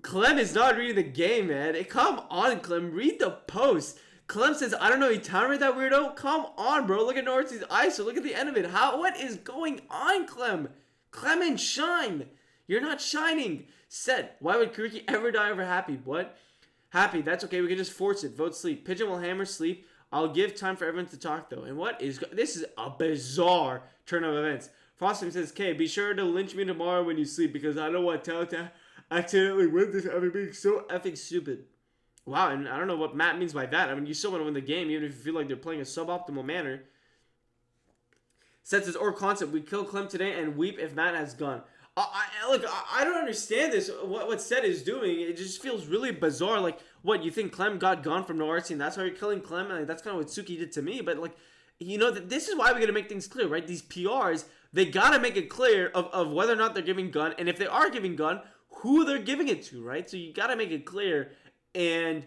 Clem is not reading the game, man. Come on, Clem. Read the post. Clem says, I don't know. He timed that weirdo. Come on, bro. Look at Northy's eyes. So look at the end of it. What is going on, Clem? Clem and shine. You're not shining. Said, why would Kariki ever die over Happy? What? Happy, that's okay. We can just force it. Vote sleep. Pigeon will hammer sleep. I'll give time for everyone to talk, though. And what is... This is a bizarre turn of events. Frosting says, Kay, be sure to lynch me tomorrow when you sleep because I don't want Tao to accidentally win this after being so effing stupid. Wow, and I don't know what Matt means by that. I mean, you still want to win the game even if you feel like they're playing a suboptimal manner. Sets his or concept. We kill Clem today and weep if Matt has gone. Look, I don't understand this. What Seth is doing, it just feels really bizarre. Like, what, you think Clem got gone from Noartsy and that's why you're killing Clem? Like, that's kind of what Suki did to me. But, like, you know, this is why we got to make things clear, right? These PRs, they got to make it clear of whether or not they're giving gun. And if they are giving gun, who they're giving it to, right? So you got to make it clear and,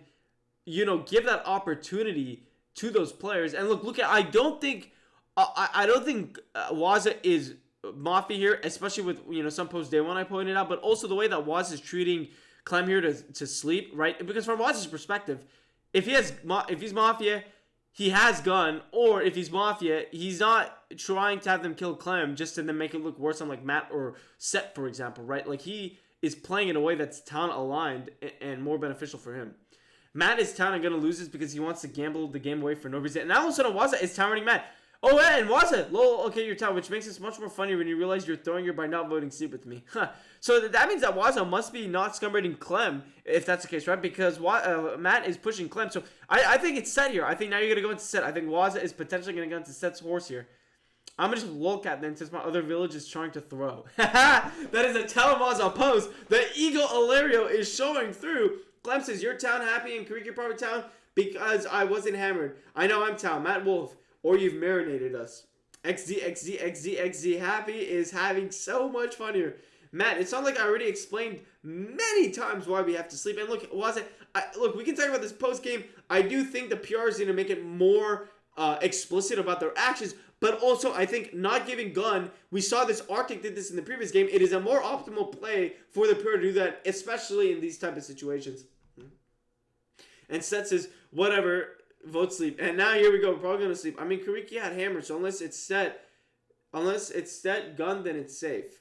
you know, give that opportunity to those players. And look, I don't think Waza is Mafia here, especially with, you know, some post day one I pointed out, but also the way that Waz is treating Clem here to sleep, right? Because from Waz's perspective, if he's Mafia, he has gun, or if he's Mafia, he's not trying to have them kill Clem just to then make it look worse on like Matt or Set, for example, right? Like he is playing in a way that's town aligned and more beneficial for him. Matt is town and gonna lose this because he wants to gamble the game away for no reason. And now all of a sudden Waza is towering Matt. Oh, yeah, and Waza, lol, okay, you're town, which makes this much more funny when you realize you're throwing her by not voting sleep with me. Huh. So that means that Waza must be not scumbrating Clem, if that's the case, right? Because Matt is pushing Clem. So I think it's Set here. I think now you're going to go into Set. I think Waza is potentially going to go into Set's horse here. I'm going to just lolcat then since my other village is trying to throw. That is a Telewaza post. The Eagle Ilario is showing through. Clem says, you're town happy and Kariki probably town because I wasn't hammered. I know I'm town. Matt Wolf. Or you've marinated us. XD Happy is having so much fun here. Matt, it's not like I already explained many times why we have to sleep. And look, look, we can talk about this post game. I do think the PR is going to make it more explicit about their actions. But also, I think not giving gun, we saw this Arctic did this in the previous game. It is a more optimal play for the PR to do that, especially in these type of situations. And Seth says, whatever. Vote sleep. And now here we go. We're probably going to sleep. I mean, Kariki had hammer, so unless it's set gun, then it's safe.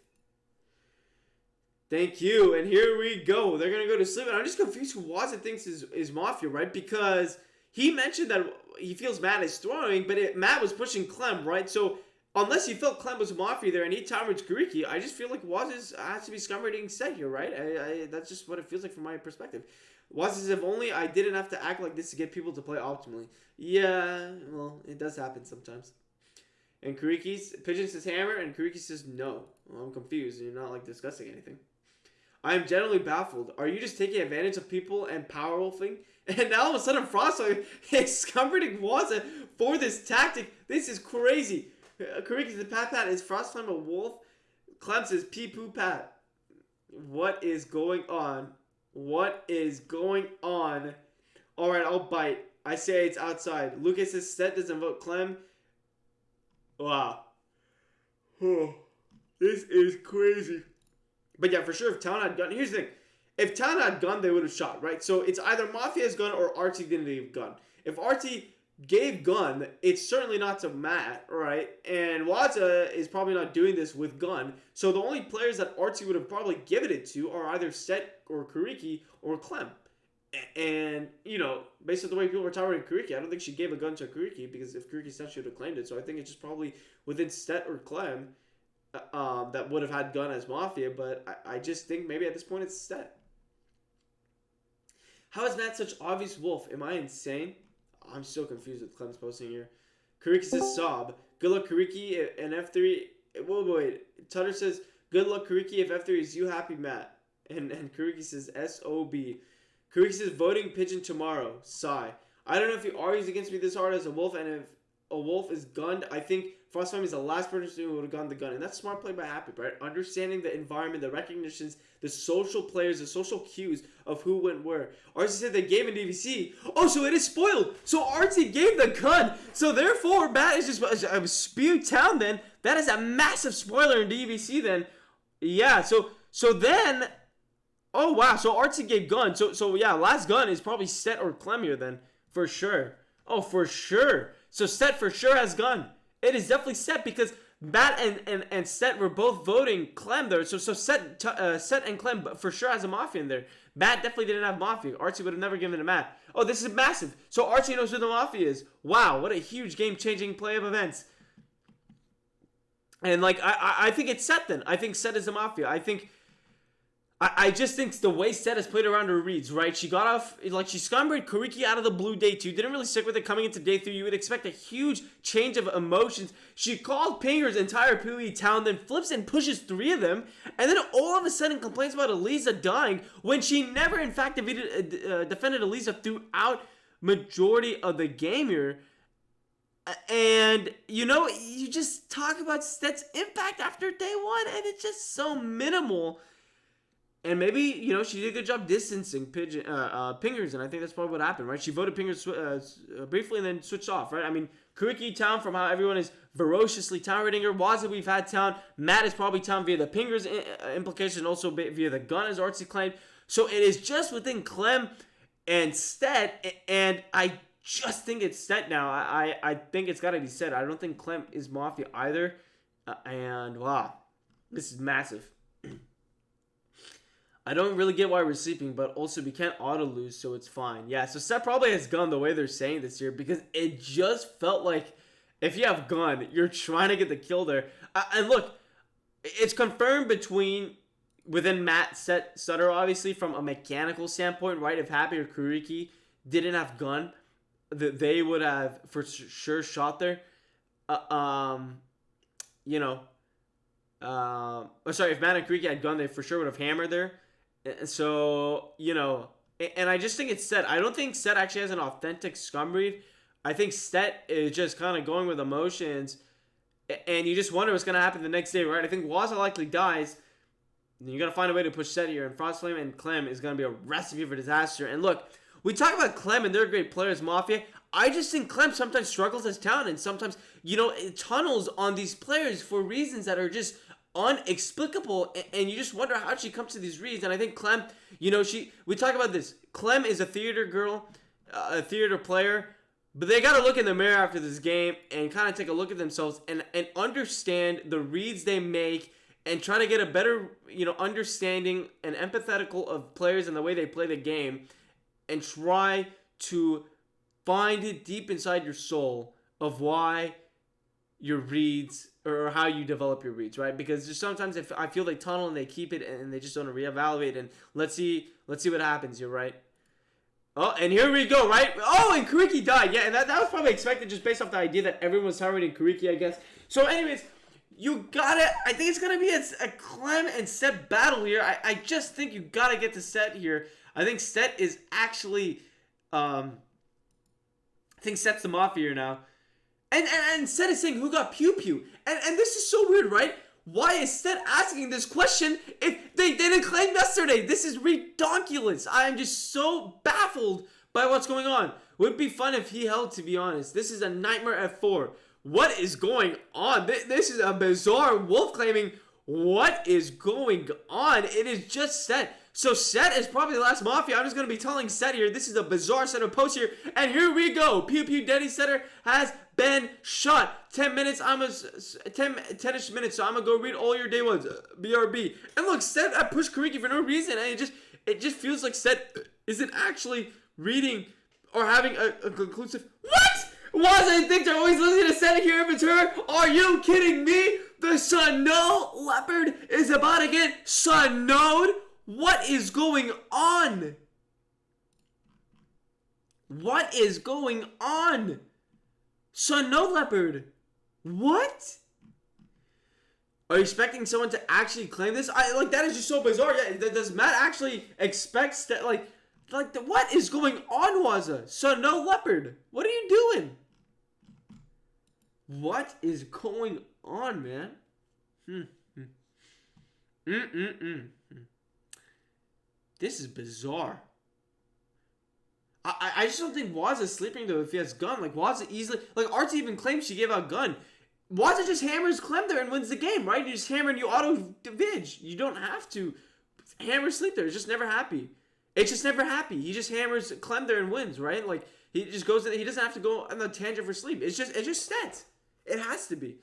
Thank you. And here we go. They're going to go to sleep. And I'm just confused who Waza thinks is Mafia, right? Because he mentioned that he feels Matt is throwing, but Matt was pushing Clem, right? So unless he felt Clem was Mafia there and he timed Kariki, I just feel like Waza has to be scumrating Set here, right? That's just what it feels like from my perspective. Was as if only I didn't have to act like this to get people to play optimally. Yeah, well, it does happen sometimes. And Pigeon says hammer, and Kariki says no. Well, I'm confused. You're not like discussing anything. I am generally baffled. Are you just taking advantage of people and power wolfing? And now all of a sudden Frostflame is comforting Waza for this tactic. This is crazy. Kariki says Pat is Frostflame a wolf? Clem says pee poo pat. What is going on? What is going on? Alright, I'll bite. I say it's outside. Lucas says Set doesn't vote Clem. Wow. Oh, this is crazy. But yeah, for sure, if Town had gun... Here's the thing. If Town had gun, they would have shot, right? So it's either Mafia's gun or Artsy didn't give gun. If Artsy gave gun, it's certainly not to Matt, right? And Waza is probably not doing this with gun. So the only players that Artsy would have probably given it to are either Set or Kariki or Clem. And, you know, based on the way people were towering Kariki, I don't think she gave a gun to Kariki because if Kariki said she would have claimed it. So I think it's just probably within Set or Clem that would have had gun as Mafia. But I just think maybe at this point it's Set. How is Matt such obvious wolf? Am I insane? I'm so confused with Clem's posting here. Kariki says sob. Good luck, Kariki, and F3. Wait. Tutter says, good luck, Kariki, if F3 is you happy, Matt. And Kariki says SOB. Kariki says voting pigeon tomorrow. Sigh. I don't know if he argues against me this hard as a wolf, and if a wolf is gunned, I think Frostflame is the last person who would have gotten the gun. And that's smart play by Happy, right? Understanding the environment, the recognitions, the social players, the social cues of who went where. Artsy said they gave in DVC. Oh, so it is spoiled. So Artsy gave the gun. So therefore, Matt is just a spew town then. That is a massive spoiler in DVC then. Yeah, so then... Oh, wow. So Artsy gave gun. So yeah, last gun is probably Set or Clem here then. For sure. Oh, for sure. So Set for sure has gun. It is definitely Set because Matt and Set were both voting Clem there. So Set and Clem for sure has a Mafia in there. Matt definitely didn't have Mafia. Artsy would have never given it to Matt. Oh, this is massive. So Artsy knows who the Mafia is. Wow, what a huge game-changing play of events. And like I think it's Set then. I think Set is the Mafia. I just think the way Set has played around her reads, right? She got off, like, she scumbered Kariki out of the blue day 2. Didn't really stick with it coming into day 3. You would expect a huge change of emotions. She called Pinger's entire PoE town, then flips and pushes 3 of them, and then all of a sudden complains about Eliza dying when she never, in fact, defended Eliza throughout majority of the game here. And, you know, you just talk about Set's impact after day 1, and it's just so minimal. And maybe, you know, she did a good job distancing Pingers, and I think that's probably what happened, right? She voted Pingers briefly and then switched off, right? I mean, Kariki town from how everyone is ferociously town rating her. Waza, we've had town. Matt is probably town via the Pingers implication, also via the gun, as Artsy claimed. So it is just within Clem and Set, and I just think it's Set now. I think it's got to be Set. I don't think Clem is Mafia either. And, wow, this is massive. I don't really get why we're sleeping, but also we can't auto-lose, so it's fine. Yeah, so Set probably has gun the way they're saying this here, because it just felt like if you have gun, you're trying to get the kill there. And look, it's confirmed within Matt, Set, Sutter, obviously, from a mechanical standpoint, right? If Happy or Kuriki didn't have gun, they would have for sure shot there. You know, sorry, if Matt and Kuriki had gun, they for sure would have hammered there. So, you know, and I just think it's Set. I don't think Set actually has an authentic scum read. I think Set is just kind of going with emotions, and you just wonder what's going to happen the next day, right? I think Waza likely dies. You got to find a way to push Set here, and Frostflame and Clem is going to be a recipe for disaster. And look, we talk about Clem, and they're great players, Mafia. I just think Clem sometimes struggles as talent, and sometimes, you know, it tunnels on these players for reasons that are just unexplicable, and you just wonder how she comes to these reads. And I think Clem, you know, we talk about this. Clem is a theater girl, a theater player, but they got to look in the mirror after this game and kind of take a look at themselves and understand the reads they make and try to get a better, you know, understanding and empathetical of players and the way they play the game, and try to find it deep inside your soul of why your reads or how you develop your reads, right? Because just sometimes if I feel they tunnel and they keep it and they just don't reevaluate, and let's see what happens here, right? Oh, and here we go, right? Oh, and Kariki died. Yeah, and that was probably expected just based off the idea that everyone was tolerating Kariki, I guess. So anyways, I think it's going to be a Clem and Set battle here. I just think you got to get to Set here. I think Set is actually, I think Set's the Mafia here now. And Set is saying, who got Pew Pew? And this is so weird, right? Why is Set asking this question if they didn't claim yesterday? This is redonkulous. I am just so baffled by what's going on. Would be fun if he held, to be honest. This is a nightmare F4. What is going on? This is a bizarre wolf claiming. What is going on? It is just Set. So Set is probably the last Mafia. I'm just going to be telling Set here. This is a bizarre set of posts here. And here we go. Pew Pew Daddy Setter has been shot. 10 minutes. 10-ish minutes. So I'm going to go read all your day ones. BRB. And look, Set I pushed Kariki for no reason. And it just feels like Set isn't actually reading or having a conclusive. What? Wasn't think they're always listening to Set here if it's her? Are you kidding me? The Sun-Node Leopard is about to get Sun-Node. What is going on? What is going on? So no leopard. What? Are you expecting someone to actually claim this? That is just so bizarre. Yeah, does Matt actually expect that? What is going on, Waza? So no leopard. What are you doing? What is going on, man? This is bizarre. I just don't think Waza's sleeping though if he has gun. Like Waza easily, like Artsy even claims she gave out gun. Waza just hammers Clem there and wins the game, right? You just hammer and you auto vig. You don't have to hammer sleep there. It's just never happy. It's just never happy. He just hammers Clem there and wins, right? Like he just goes. He doesn't have to go on the tangent for sleep. It's just stats. It has to be.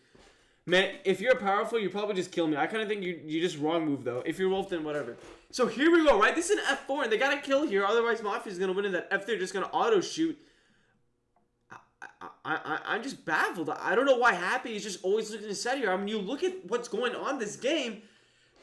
Man, if you're powerful, you probably just kill me. I kind of think you just wrong move though. If you're Wolf, then whatever. So here we go, right? This is an F4, and they gotta kill here. Otherwise, Mafia's gonna win in that F3. They're just gonna auto shoot. I'm just baffled. I don't know why Happy is just always looking to set here. I mean, you look at what's going on this game.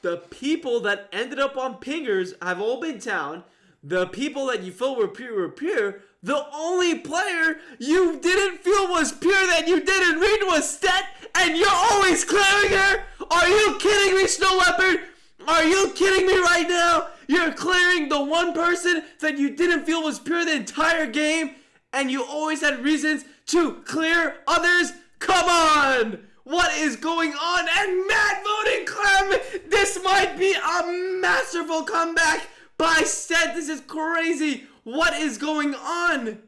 The people that ended up on pingers have all been down. The people that you feel were pure. The only player you didn't feel was pure that you didn't read was Stet, and you're always clearing her? Are you kidding me, Snow Leopard? Are you kidding me right now? You're clearing the one person that you didn't feel was pure the entire game, and you always had reasons to clear others? Come on! What is going on? And Matt voting Clem! This might be a masterful comeback by Stet. This is crazy. What is going on?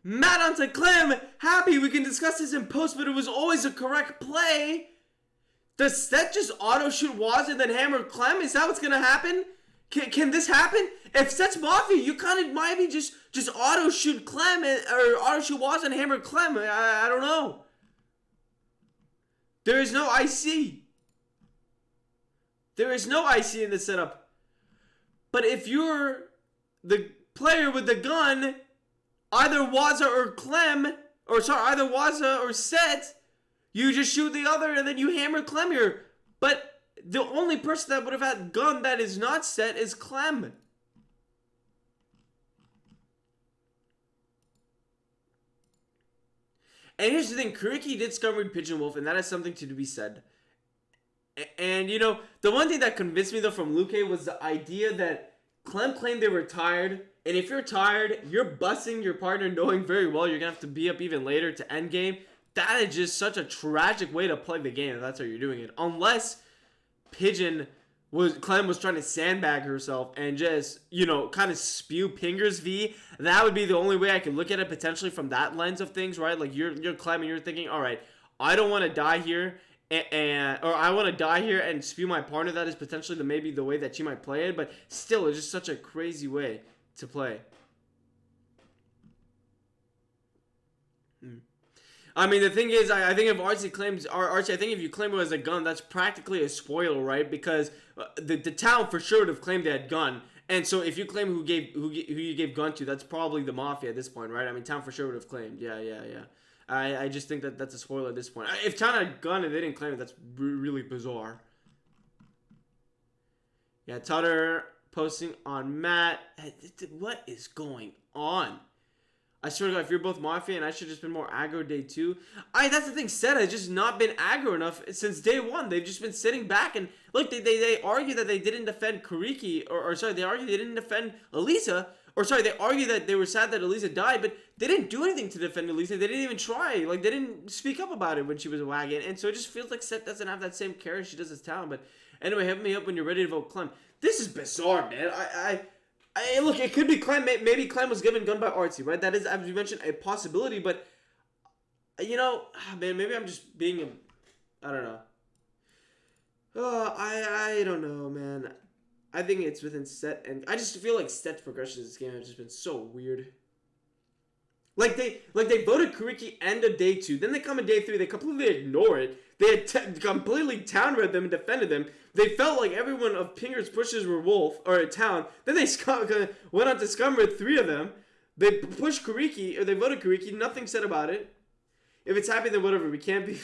Matt onto Clem. Happy we can discuss this in post, but it was always a correct play. Does Stet just auto shoot Waz and then hammer Clem? Is that what's gonna happen? Can this happen? If Stet's Mafia, you kind of might be just auto shoot Clem or auto shoot Waz and hammer Clem. I don't know. There is no IC. There is no IC in this setup. But if you're the player with the gun, either Waza or Clem, either Waza or Set, you just shoot the other and then you hammer Clem here. But the only person that would have had gun that is not Set is Clem. And here's the thing, Kuriki did scum read Pigeon Wolf, and that is something to be said. And, you know, the one thing that convinced me, though, from Luke was the idea that Clem claimed they were tired. And if you're tired, you're busting your partner knowing very well you're going to have to be up even later to end game. That is just such a tragic way to play the game if that's how you're doing it. Unless Clem was trying to sandbag herself and just, you know, kind of spew Pingers V. That would be the only way I could look at it potentially from that lens of things, right? Like you're Clem and you're thinking, all right, I don't want to die here. Or I want to die here and spew my partner. That is potentially maybe the way that she might play it, but still, it's just such a crazy way to play. I mean, the thing is, I think if Archie claims, Archie, I think if you claim it as a gun, that's practically a spoiler, right? Because the town for sure would have claimed they had gun, and so if you claim who you gave gun to, that's probably the Mafia at this point, right? I mean, town for sure would have claimed. Yeah. I just think that that's a spoiler at this point. If Town had a gun and they didn't claim it, that's really bizarre. Yeah, Tutter posting on Matt. What is going on? I swear to God, if you're both Mafia and I should have just been more aggro day 2. That's the thing, Seta has just not been aggro enough since day 1. They've just been sitting back and look, they argue that they didn't defend Kuriki, they argue they didn't defend Elisa. They argue that they were sad that Elisa died, but they didn't do anything to defend Elisa. They didn't even try. Like, they didn't speak up about it when she was a wagon. And so it just feels like Seth doesn't have that same care she does as Talon. But anyway, hit me up when you're ready to vote Clem. This is bizarre, man. Look, it could be Clem. Maybe Clem was given gun by Artsy, right? That is, as you mentioned, a possibility. But, you know, man, maybe I'm just being I don't know. I don't know, man. I think it's within Stet, and I just feel like Stet's progressions in this game have just been so weird. Like they voted Kuriki end of day 2, then they come in day 3, they completely ignore it. They had completely town read them and defended them. They felt like everyone of Pinger's pushes were Wolf or a town. Then they went on to scum read 3 of them. They pushed Kuriki, or they voted Kuriki. Nothing said about it. If it's happy, then whatever. We can't be.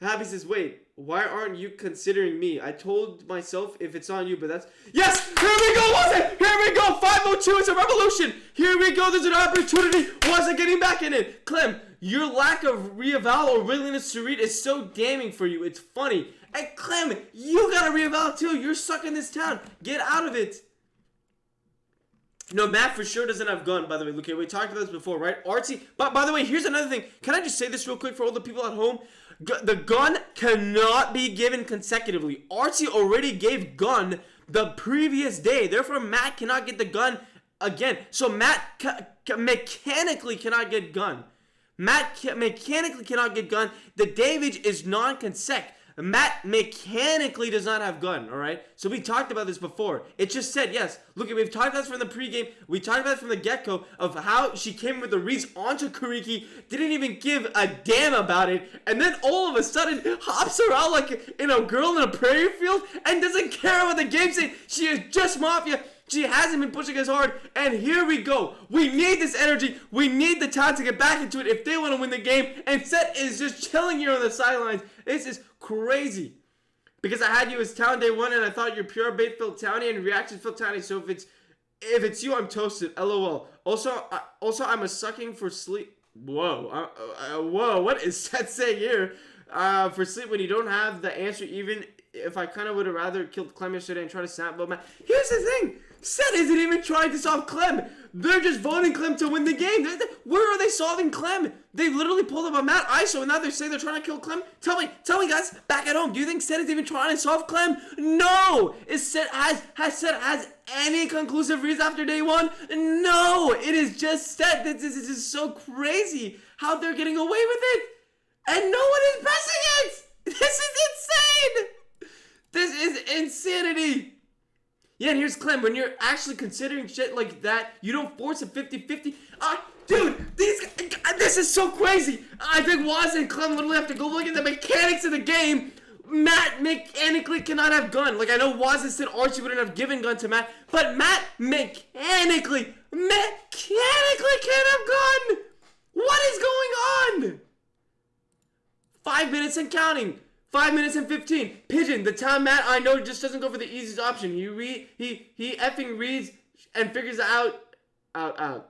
Happy says, wait, why aren't you considering me? I told myself if it's on you, but that's... Yes! Here we go, Wasn't! Here we go! 502, it's a revolution! Here we go, there's an opportunity! Wasn't getting back in it! Clem, your lack of reeval or willingness to read is so damning for you. It's funny. And Clem, you gotta reeval too. You're stuck in this town. Get out of it. No, Matt for sure doesn't have gun, by the way. Look, we talked about this before, right? Artsy. But by the way, here's another thing. Can I just say this real quick for all the people at home? The gun cannot be given consecutively. Artsy already gave gun the previous day. Therefore, Matt cannot get the gun again. So Matt mechanically cannot get gun. Matt mechanically cannot get gun. The damage is non-consec. Matt mechanically does not have gun, alright? So we talked about this before. It just said, yes, look, we've talked about this from the pregame. We talked about it from the get-go of how she came with the reads onto Kuriki, didn't even give a damn about it, and then all of a sudden hops around like a girl in a prairie field and doesn't care what the game's saying. She is just Mafia. She hasn't been pushing as hard, and here we go. We need this energy. We need the time to get back into it if they want to win the game, and Set is just chilling here on the sidelines. This is crazy. Because I had you as Town day one, and I thought you're pure bait Phil Townie and reaction Phil Townie, so if it's you, I'm toasted. LOL. Also, I'm a sucking for sleep. Whoa. Whoa, what is Set saying here? For sleep when you don't have the answer, even if I kind of would have rather killed Clem yesterday and try to snap vote Matt. Here's the thing. Set isn't even trying to solve Clem. They're just voting Clem to win the game. Where are they solving Clem? They literally pulled up a Matt ISO and now they're saying they're trying to kill Clem. Tell me guys, back at home, do you think Set is even trying to solve Clem? No! Has Set any conclusive reads after day one? No! It is just Set. This is just so crazy how they're getting away with it. And no one is pressing it! This is insane! This is insanity! Yeah, and here's Clem. When you're actually considering shit like that, you don't force a 50-50. Dude, this is so crazy. I think Waz and Clem literally have to go look at the mechanics of the game. Matt mechanically cannot have gun. Like, I know Waz has said Archie wouldn't have given gun to Matt, but Matt mechanically can't have gun. What is going on? 5 minutes and counting. 5 minutes and 15. Pigeon, the time Matt I know just doesn't go for the easiest option. He effing reads and figures it out.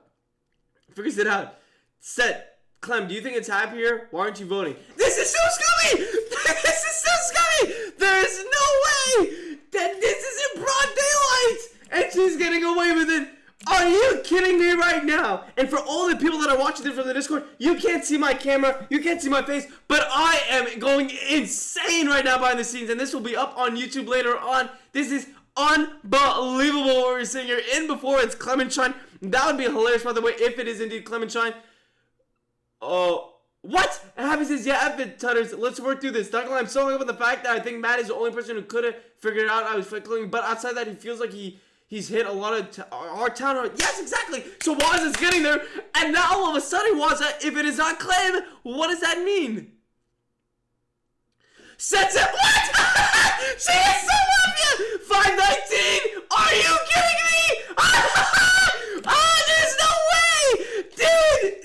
Figures it out. Set. Clem, do you think it's happier? Why aren't you voting? This is so scummy! This is so scummy! There is no way that this is in broad daylight! And she's getting away with it. Are you kidding me right now? And for all the people that are watching this from the Discord, you can't see my camera, you can't see my face, but I am going insane right now behind the scenes, and this will be up on YouTube later on. This is unbelievable what we're seeing here. In before it's Clementine. That would be hilarious, by the way, if it is indeed Clementine. Oh, what? Happy says, yeah, Evan Tutters, let's work through this. I'm so hung up with the fact that I think Matt is the only person who could have figured it out. I was fickling, but outside that, he feels like he's hit a lot of our town. Yes, exactly. So Waz is getting there, and now all of a sudden, Waz, if it is not Clem, what does that mean? Sets it. What? She is so Mafia. 519. Are you kidding me? There's no way, dude.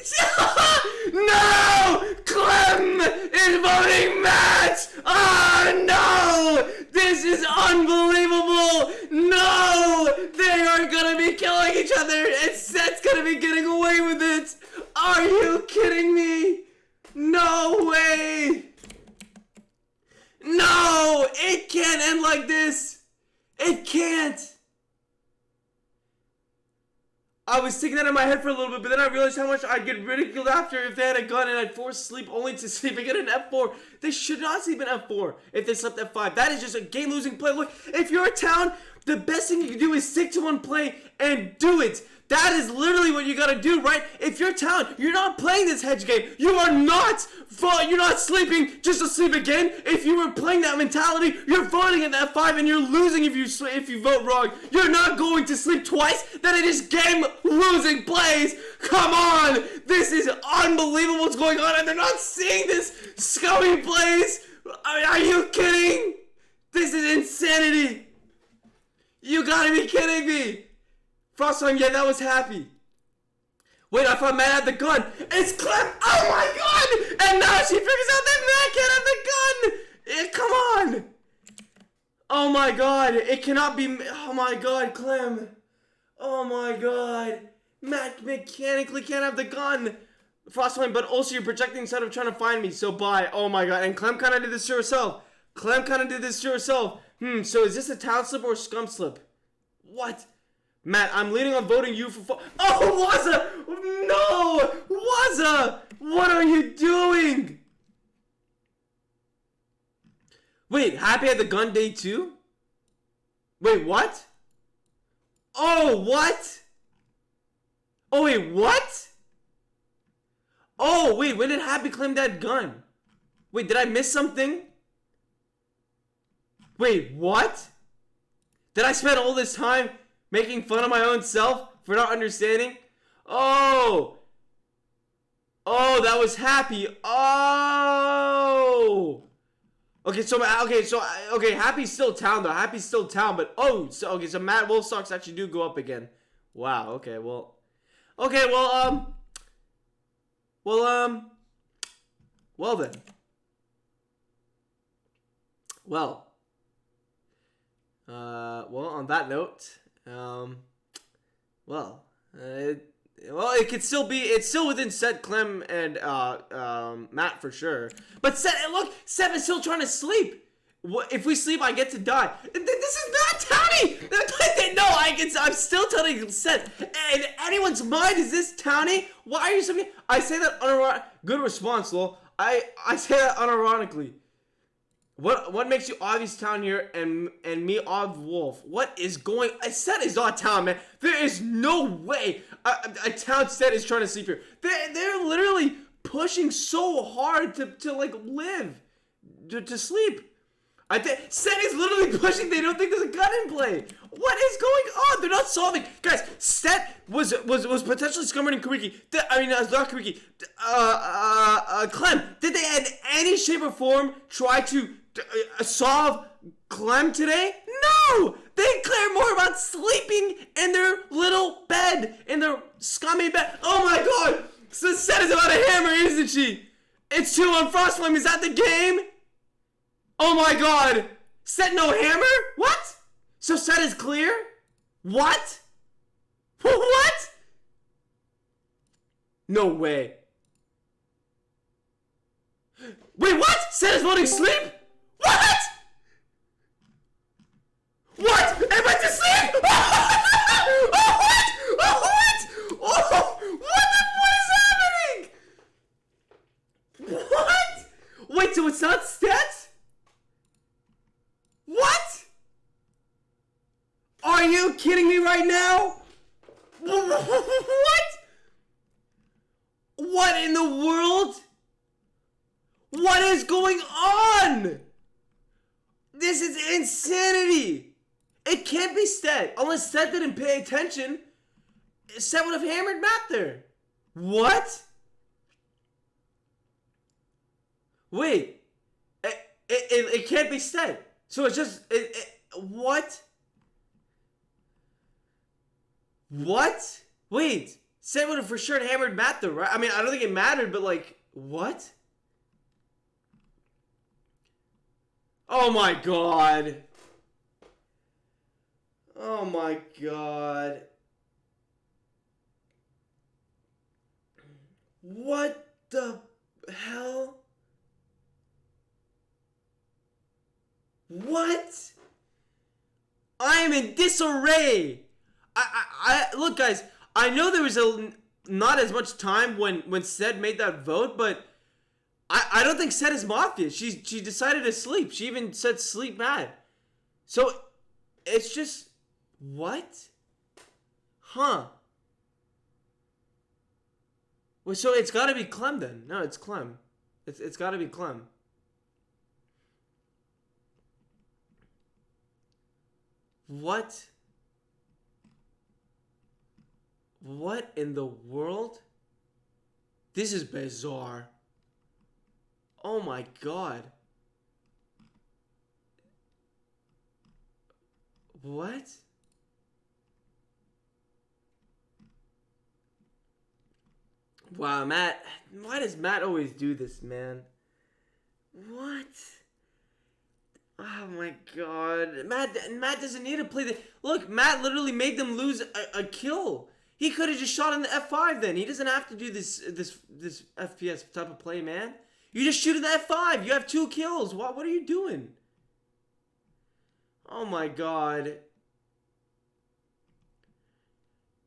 No, Clem is voting Matt. No, this is unbelievable. No, they are gonna be killing each other, and Set's gonna be getting away with it. Are you kidding me? No way. No, it can't end like this. It can't. I was thinking that in my head for a little bit, but then I realized how much I'd get ridiculed after if they had a gun and I'd force sleep only to sleep again in F4. They should not sleep in F4 if they slept F5. That is just a game-losing play. Look, if you're a town, the best thing you can do is stick to one play and do it. That is literally what you gotta do, right? If you're town, you're not playing this hedge game. You are not. You're not sleeping just to sleep again. If you were playing that mentality, you're voting at that 5 and you're losing if you vote wrong. You're not going to sleep twice. That it is game-losing plays. Come on, this is unbelievable what's going on, and they're not seeing this scummy plays. Are you kidding? This is insanity. You gotta be kidding me. Frostfang, yeah, that was happy. Wait, I thought Matt had the gun. It's Clem. Oh my god! And now she figures out that Matt can't have the gun. Come on! Oh my god, it cannot be. Oh my god, Clem. Oh my god. Matt mechanically can't have the gun. Frostflame, but also you're projecting instead of trying to find me, so bye. Oh my god, and Clem kind of did this to herself. So is this a town slip or a scum slip? What? Matt, I'm leaning on voting you for. Oh, Waza! No! Waza! What are you doing? Wait, Happy had the gun day too? Wait, what? Oh, what? Oh, wait, what? Oh, wait, when did Happy claim that gun? Wait, did I miss something? Wait, what? Did I spend all this time making fun of my own self for not understanding? Oh! Oh, that was Happy. Oh! Okay, Happy's still town though. Happy's still town, but so Matt Wolf socks actually do go up again. Wow. Okay, well, well then. Well, on that note, it could still be, it's still within Seth, Clem, and Matt for sure. But Seth, look, Seth is still trying to sleep. If we sleep, I get to die. This is not Townie! No, I'm still telling Seth. In anyone's mind, is this Townie? Why are you saying? I say that unironically. Good response, lol. I say that unironically. What makes you obvious town here and me ob wolf? What is going? Seth is not town, man. There is no way a town Seth is trying to sleep here. They're literally pushing so hard to like live, to sleep. I think Seth is literally pushing. They don't think there's a gun in play. What is going on? They're not solving, guys. Seth was potentially scummering Kariki. Not Kariki. Clem. Did they in any shape or form try to solve Clem today? No! They care more about sleeping in their little bed, in their scummy bed. Oh my god! So Seth is about a hammer, isn't she? It's 2 on Frostflame. Is that the game? Oh my god! Seth no hammer? What? So Seth is clear? What? What? No way. Wait, what? Seth is voting sleep? What? What? Am I to sleep? Oh, what? Oh, what? Oh, what is happening? What? Wait, so it's not stats? What? Are you kidding me right now? What? What in the world? What is going on? This is insanity. It can't be Seth. Unless Seth didn't pay attention, Seth would have hammered Matt there. What? Wait. It can't be Seth. So it's just... what? What? Wait. Seth would have for sure hammered Matt though, right? I mean, I don't think it mattered, but like... what? Oh my god. Oh my god. What the hell? What? I am in disarray. I look, guys. I know there was not as much time when Seth made that vote, but I don't think Seth is Mafia. She decided to sleep. She even said sleep mad. So it's just what? Huh? Well, so it's got to be Clem then. No, it's Clem. It's got to be Clem. What? What in the world? This is bizarre. Oh my god. What? Wow, Matt. Why does Matt always do this, man? What? Oh my god. Matt doesn't need to play the... Look, Matt literally made them lose a kill. He could have just shot in the F5 then. He doesn't have to do this FPS type of play, man. You just shoot in the F5. You have 2 kills. What are you doing? Oh my god.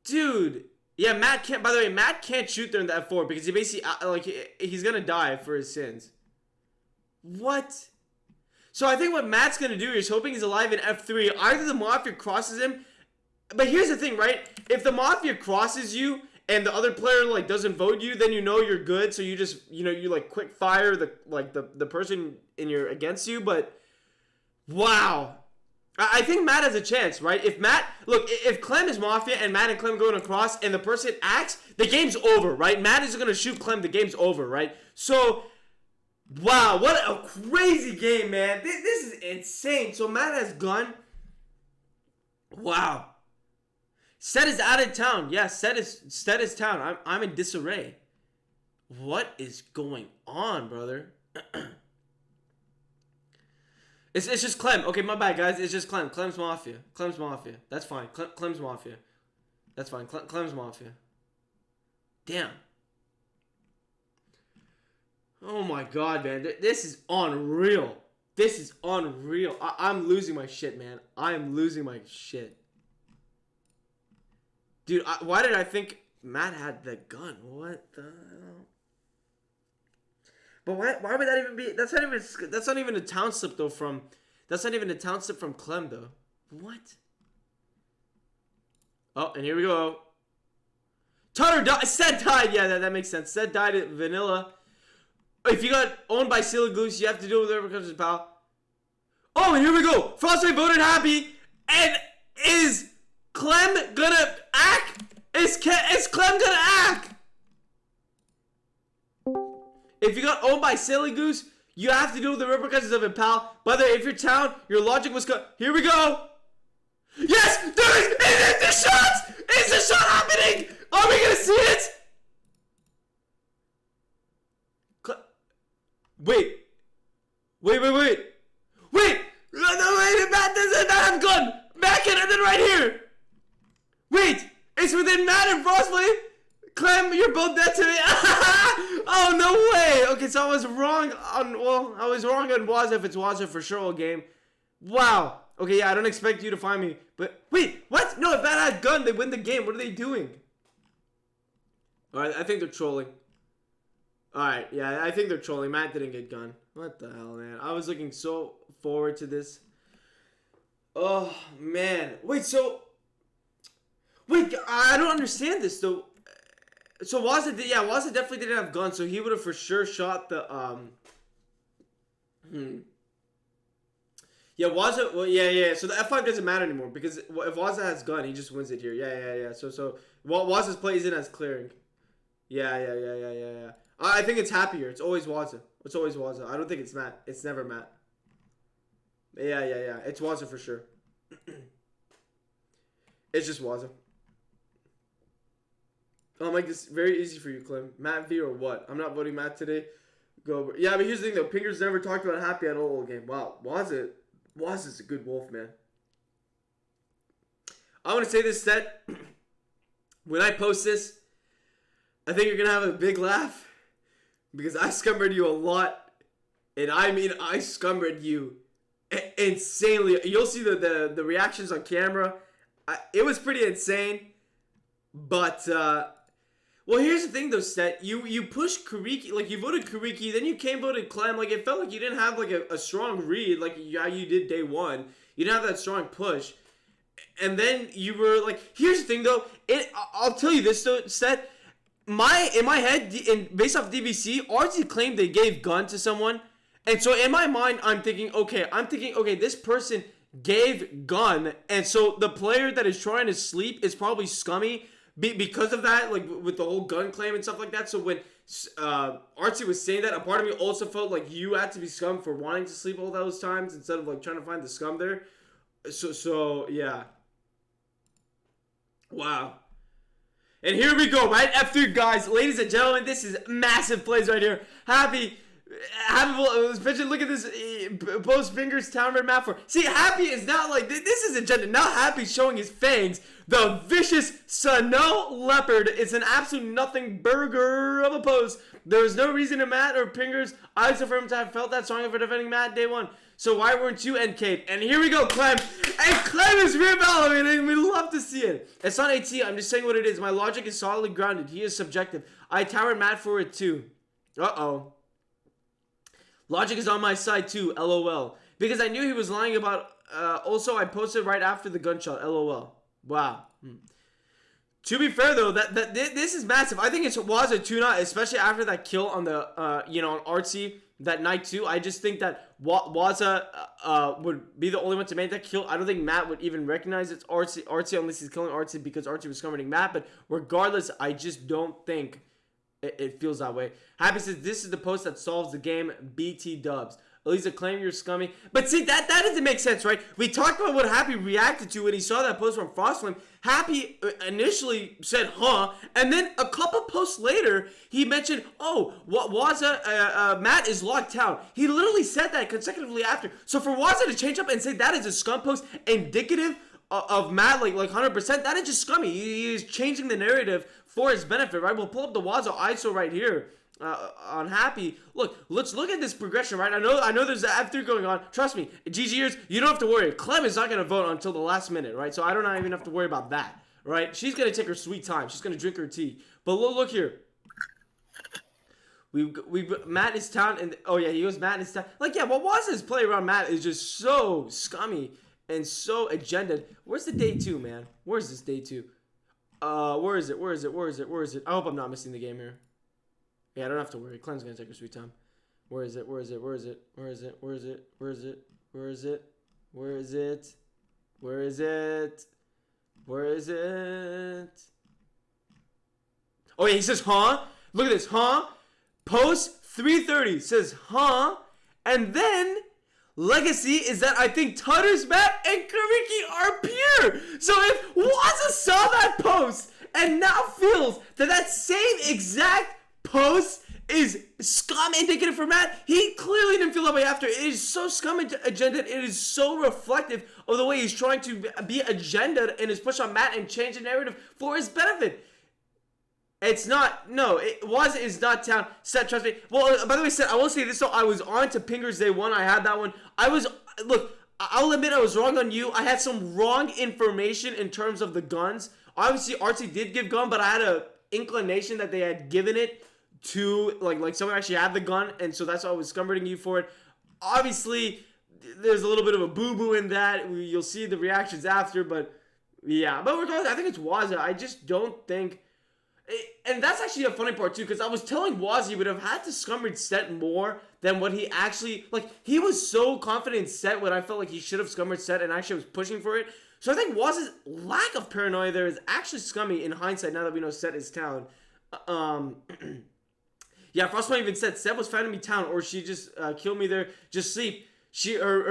Dude. Yeah, Matt can't... By the way, Matt can't shoot there in the F4 because he basically... Like, he's gonna die for his sins. What? So I think what Matt's going to do is hoping he's alive in F3. Either the Mafia crosses him. But here's the thing, right? If the Mafia crosses you and the other player like doesn't vote you, then you know you're good. So you just, you like quick fire the person in your against you. But wow. I think Matt has a chance, right? If Matt, look, if Clem is Mafia and Matt and Clem going across and the person acts, the game's over, right? Matt is going to shoot Clem, the game's over, right? So... Wow, what a crazy game, man. This is insane. So Matt has gun. Wow. Set is out of town. Yeah, Set is town. I'm in disarray. What is going on, brother? It's just Clem. Okay, my bad, guys. It's just Clem. Clem's Mafia. Clem's Mafia. That's fine. Clem's Mafia. That's fine. Clem's Mafia. Damn. Oh my god, man. This is unreal. This is unreal. I'm losing my shit, man. I am losing my shit. Dude, why did I think Matt had the gun? What the hell? But why would that even be? That's not even a town slip though from... That's not even a town slip from Clem though. What? Oh, and here we go. Tutter died. Sed died. Yeah, that makes sense. Sed died at Vanilla. If you got owned by Silly Goose, you have to do whatever comes to pal. Oh, and here we go. Frostbite voted happy. And is Clem gonna act? Is Clem gonna act? If you got owned by Silly Goose, you have to do the repercussions of it, pal. Whether if your town, your logic was here we go. Yes, there is the shot. Is the shot happening? Are we gonna see it? Wait. No, wait, Matt doesn't have gun. Matt can end it right here. Wait, it's within Matt and Frostblade. Clem, you're both dead to me. Oh, no way. Okay, so I was wrong on, I was wrong on Waza if it's Waza for sure all game. Wow. Okay, yeah, I don't expect you to find me. But, wait, what? No, if Matt had gun, they win the game. What are they doing? Alright, I think they're trolling. Alright, yeah, I think they're trolling. Matt didn't get gun. What the hell, man? I was looking so forward to this. Oh, man. Wait, I don't understand this, though. So, Waza definitely didn't have gun, so he would have for sure shot the, Yeah, Waza, yeah. So the F5 doesn't matter anymore, because if Waza has gun, he just wins it here. Yeah. So Waza's plays in as clearing. Yeah. I think it's happier. It's always Waza. I don't think it's Matt. It's never Matt. Yeah. It's Waza for sure. It's just Waza. Oh, Mike, this is very easy for you, Clem. Matt V or what? I'm not voting Matt today. Go. Yeah, but here's the thing, though. Pingers never talked about happy at all game. Wow. Waza's a good wolf, man. I want to say this set. When I post this, I think you're going to have a big laugh. Because I scumbered you a lot. And I mean, I scumbered you insanely. You'll see the reactions on camera. It was pretty insane. But, well, here's the thing, though, Seth. You pushed Kariki, like, you voted Kariki, then you voted Clem. Like, it felt like you didn't have, like, a strong read, like, how you did day one. You didn't have that strong push. And then you were, like, here's the thing, though. I'll tell you this, though, Seth. In my head, based off DVC, RT claimed they gave gun to someone. And so, in my mind, I'm thinking, okay, this person gave gun. And so, the player that is trying to sleep is probably scummy. Because of that, like, with the whole gun claim and stuff like that. So when Artsy was saying that, a part of me also felt like you had to be scum for wanting to sleep all those times instead of, like, trying to find the scum there. So yeah. Wow. And here we go, right? F3, guys. Ladies and gentlemen, this is massive plays right here. Happy, look at this. post fingers town red map for. See, Happy is not like this is agenda. Now Happy's showing his fangs. The vicious Snow Leopard is an absolute nothing burger of a post. There was no reason to Matt or Fingers either for him to have felt that strong for defending Matt day one. So why weren't you NK'd? And here we go, Clem. And Clem is reevaluating. We love to see it. It's not AT. I'm just saying what it is. My logic is solidly grounded. He is subjective. I towered Matt for it too. Uh-oh. Logic is on my side too. LOL. Because I knew he was lying about... also, I posted right after the gunshot. LOL. Wow. To be fair though, this is massive. I think it was a tuna, especially after that kill on the on Artsy that night too. I just think that Waza would be the only one to make that kill. I don't think Matt would even recognize it's Artsy unless he's killing Artsy because Artsy was covering Matt. But regardless, I just don't think it feels that way. Happy says this is the post that solves the game. BT dubs. Elisa, claim you're scummy. But see, that doesn't make sense, right? We talked about what Happy reacted to when he saw that post from Frostflame. Happy initially said, huh? And then a couple posts later, he mentioned, oh, Waza, Matt is locked down. He literally said that consecutively after. So for Waza to change up and say that is a scum post indicative of Matt, like 100%, that is just scummy. He is changing the narrative for his benefit, right? We'll pull up the Waza ISO right here. On Happy. Look, let's look at this progression, right? I know there's an F3 going on. Trust me, GGers, you don't have to worry. Clem is not going to vote until the last minute, right? So I don't even have to worry about that, right? She's going to take her sweet time. She's going to drink her tea. But look here. Matt is town, and oh yeah, he goes Matt is town. Like, yeah, what was his play around Matt is just so scummy and so agendaed. Where's the day 2, man? Where's this day 2? Where is it? I hope I'm not missing the game here. Yeah, I don't have to worry. Clem's gonna take her sweet time. Where is it? Oh yeah, he says, huh? Look at this, huh? Post 330 says, huh? And then legacy is that I think Tutter's Matt and Kariki are pure. So if Waza saw that post and now feels that same exact post is scum indicative for Matt, he clearly didn't feel that way after. It is so scum agenda. It is so reflective of the way he's trying to be agenda and his push on Matt and change the narrative for his benefit. It's not, no, it is not town. Set, trust me. Well, by the way, Set, I will say this though, I was on to Pingers day 1. I had that one. Look, I'll admit I was wrong on you. I had some wrong information in terms of the guns. Obviously, Artsy did give gun, but I had a inclination that they had given it to like someone actually had the gun, and so that's why I was scumbering you for it. Obviously, there's a little bit of a boo-boo in that. You'll see the reactions after, but yeah. But regardless, I think it's Waza. I just don't think, and that's actually a funny part too, because I was telling Waza he would have had to scummered Set more than what he actually, like, he was so confident in Set when I felt like he should have scummered Set and actually was pushing for it. So I think Waza's lack of paranoia there is actually scummy in hindsight now that we know Set is town. Yeah, Frostpoint even said Seb was finding me town, or she just killed me there. Just sleep. She read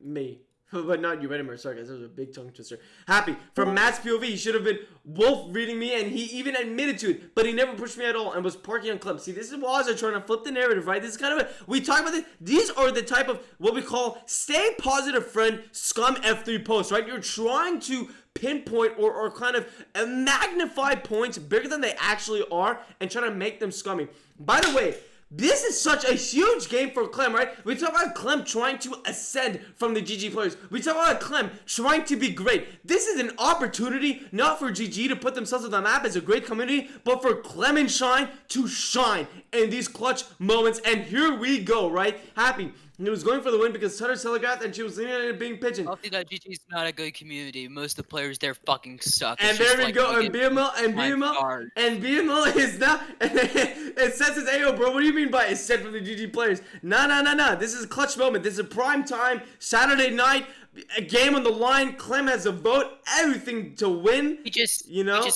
me. But not you read him. Sorry guys, that was a big tongue twister. Happy. From Matt's POV, he should have been Wolf reading me, and he even admitted to it. But he never pushed me at all and was parking on Club. See, this is Waza trying to flip the narrative, right? This is kind of we talk about this. These are the type of what we call stay positive friend scum F3 posts, right? You're trying to pinpoint or kind of magnify points bigger than they actually are and trying to make them scummy. By the way, this is such a huge game for Clem, right? We talk about Clem trying to ascend from the GG players. We talk about Clem trying to be great. This is an opportunity not for GG to put themselves on the map as a great community, but for Clem and Shine to shine in these clutch moments. And here we go, right? Happy. He was going for the win because Sutter telegraphed and she was leaning at it being pigeon. I think that GG's not a good community. Most of the players there fucking suck. And there we go. And BML is now. It says it's AO, bro. What do you mean by it's said from the GG players? Nah. This is a clutch moment. This is a prime time Saturday night. A game on the line. Clem has a vote. Everything to win. We just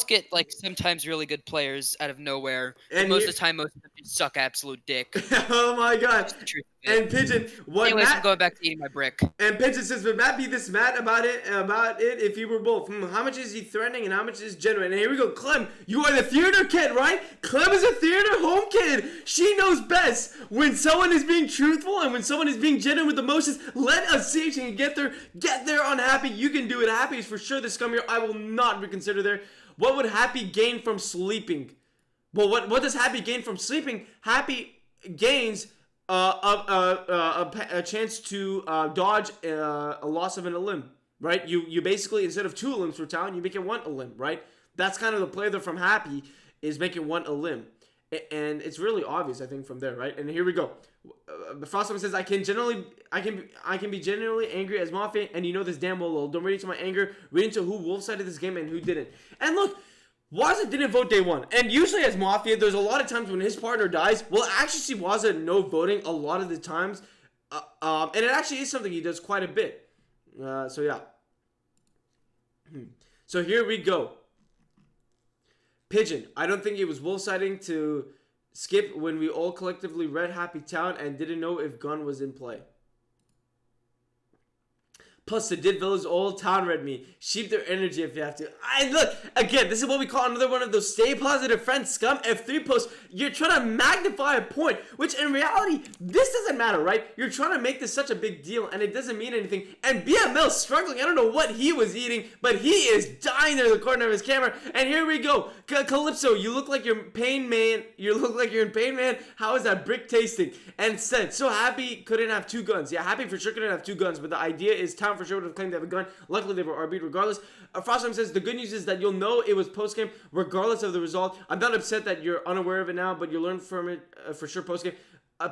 get like sometimes really good players out of nowhere, and most of the time, most of them just suck absolute dick. Oh my god! And Pigeon, Anyways, I'm going back to eating my brick. And Pigeon says, would Matt be this mad about it if he were both? How much is he threatening and how much is genuine? And here we go, Clem. You are the theater kid, right? Clem is a theater home kid. She knows best when someone is being truthful and when someone is being genuine with emotions. Let us see if she can get there on Happy. You can do it. Happy is for sure the scum here. I will not reconsider there. What would Happy gain from sleeping? Well, what does Happy gain from sleeping? Happy gains a chance to dodge a loss of a limb, right? You basically, instead of 2 limbs for Talon, you make it 1 limb, right? That's kind of the play there from Happy, is make it 1 limb. And it's really obvious, I think, from there, right? And here we go. Frostman says, I can be genuinely angry as Mafia, and you know this damn well, lol. Don't read into my anger. Read into who wolf sided this game and who didn't. And look, Waza didn't vote day 1. And usually as Mafia, there's a lot of times when his partner dies, we'll actually see Waza no voting a lot of the times. And it actually is something he does quite a bit. So yeah. So here we go. Pigeon, I don't think it was wolf-siding to skip when we all collectively read Happy Town and didn't know if gun was in play. Plus, the did villas all town read me. Sheep their energy if you have to. Look, again, this is what we call another one of those stay positive friends scum F3 posts. You're trying to magnify a point, which in reality, this doesn't matter, right? You're trying to make this such a big deal, and it doesn't mean anything. And BML's struggling. I don't know what he was eating, but he is dying there in the corner of his camera. And here we go. Calypso, you look like you're in pain, man. You look like you're in pain, man. How is that brick tasting? And said, so Happy couldn't have 2 guns. Yeah, Happy for sure couldn't have 2 guns, but the idea is Town for sure would have claimed to have a gun. Luckily, they were RB'd regardless. Frostman says, the good news is that you'll know it was post-game regardless of the result. I'm not upset that you're unaware of it now, but you'll learn from it for sure post-game.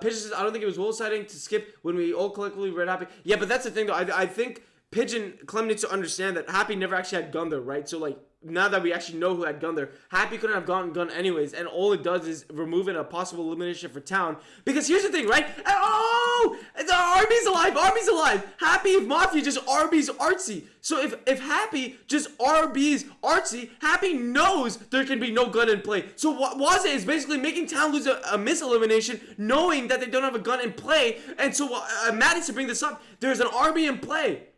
Pigeon says, I don't think it was wolf-siding to skip when we all collectively read Happy. Yeah, but that's the thing, though. I think Pigeon Clem needs to understand that Happy never actually had gun there, right? So, like, now that we actually know who had gun there, Happy couldn't have gotten gun anyways, and all it does is removing a possible elimination for Town. Because here's the thing, right? Oh! Arby's alive! Arby's alive! Happy if Mafia just Arby's artsy. So if Happy just Arby's artsy, Happy knows there can be no gun in play. So Waza is basically making Town lose a miss-elimination, knowing that they don't have a gun in play, and so Matt needs to bring this up. There's an RB in play.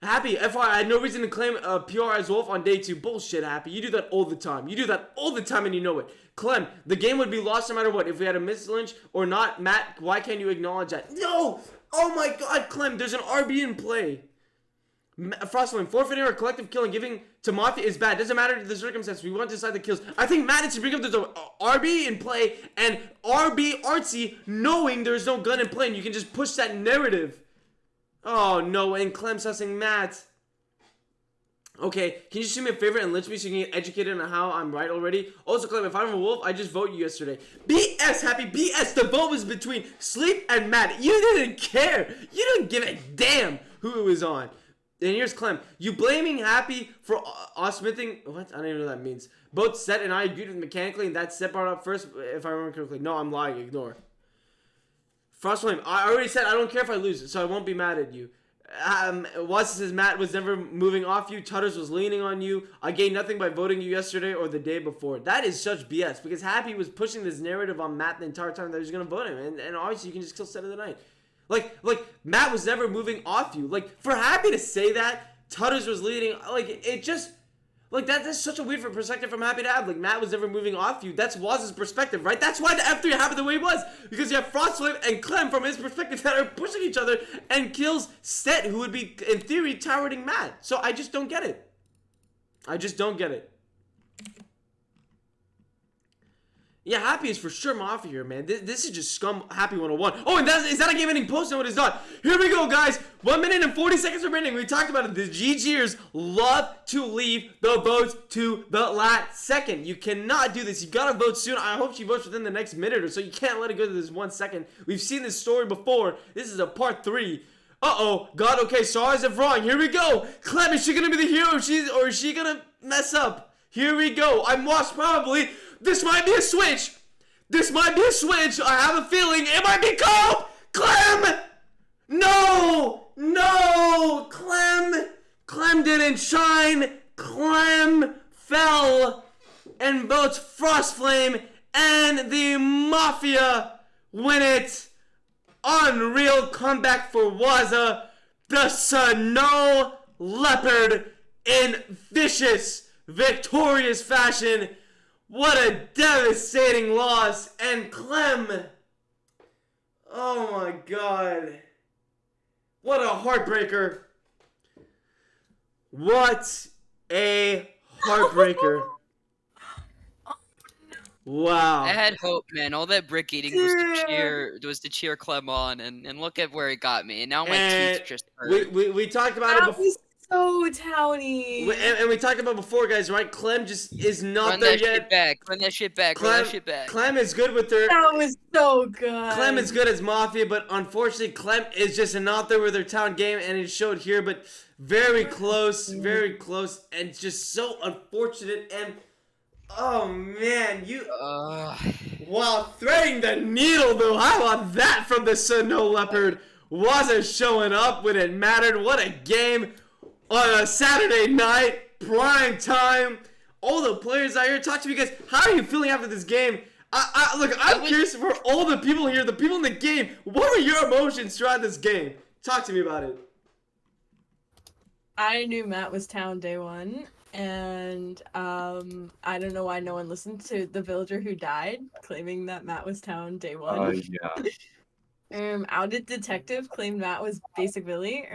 Happy, FYI, I had no reason to claim PR as Wolf on day 2. Bullshit, Happy. You do that all the time. You do that all the time and you know it. Clem, the game would be lost no matter what. If we had a miss Lynch or not, Matt, why can't you acknowledge that? No! Oh my god, Clem, there's an RB in play. Frostland, forfeiting or collective killing, giving to Mafia is bad. Doesn't matter the circumstance. We want to decide the kills. I think Matt needs to bring up there's a RB in play and RB artsy knowing there's no gun in play and you can just push that narrative. Oh no, and Clem sussing Matt. Okay, can you just do me a favor and lynch me so you can get educated on how I'm right already? Also, Clem, if I'm a wolf, I just vote you yesterday. BS, Happy, BS. The vote was between Sleep and Matt. You didn't care. You didn't give a damn who it was on. And here's Clem. You blaming Happy for smithing. What? I don't even know what that means. Both Set and I agreed with mechanically, and that Set brought up first, if I remember correctly. No, I'm lying. Ignore. Frostflame, I already said I don't care if I lose, so I won't be mad at you. Watson says Matt was never moving off you. Tutters was leaning on you. I gained nothing by voting you yesterday or the day before. That is such BS because Happy was pushing this narrative on Matt the entire time that he was going to vote him. And obviously you can just kill Set of the Night. Like Matt was never moving off you. Like for Happy to say that, Tutters was leading. Like it just... Like, that's such a weird perspective from Happy to have. Like, Matt was never moving off you. That's Waz's perspective, right? That's why the F3 happened the way it was. Because you have Frostflame and Clem from his perspective that are pushing each other and kills Set, who would be, in theory, towering Matt. So I just don't get it. I just don't get it. Yeah, Happy is for sure Mafia here, man. This is just scum Happy 101. Oh, and is that a game-ending post? No, it is not. Here we go, guys. 1 minute and 40 seconds remaining. We talked about it. The GGers love to leave the votes to the last second. You cannot do this. You gotta vote soon. I hope she votes within the next minute or so. You can't let it go to this 1 second. We've seen this story before. This is a part 3. Uh-oh. God, okay, sorry if wrong. Here we go. Clem, is she gonna be the hero or is she gonna mess up? Here we go. I'm lost probably. This might be a switch. This might be a switch. I have a feeling it might be Cope. Clem. No. No! Clem didn't shine! Clem fell and both Frostflame and the Mafia win it. Unreal comeback for Waza. The Snow Leopard in vicious, victorious fashion. What a devastating loss. And Clem, oh my god. What a heartbreaker. What a heartbreaker. Wow. I had hope, man. All that brick eating was to cheer Clem on, and look at where it got me. And now my teeth just hurt. We talked about it before. Was so towny. And we talked about before, guys, right? Clem just is not Run there that yet. shit back. Run that shit back. Run that shit back. Clem is good with her. That was so good. Clem is good as Mafia, but unfortunately, Clem is just not there with her town game, and it showed here. But very close, and just so unfortunate. And oh man, while threading the needle, though, how about that from the Snow Leopard? Wasn't showing up when it mattered. What a game on a Saturday night, prime time. All the players out here, talk to me, guys. How are you feeling after this game? I'm curious for all the people here, the people in the game. What were your emotions throughout this game? Talk to me about it. I knew Matt was town day one, and I don't know why no one listened to the villager who died, claiming that Matt was town day one. Yeah. Outed detective claimed Matt was basic Billy.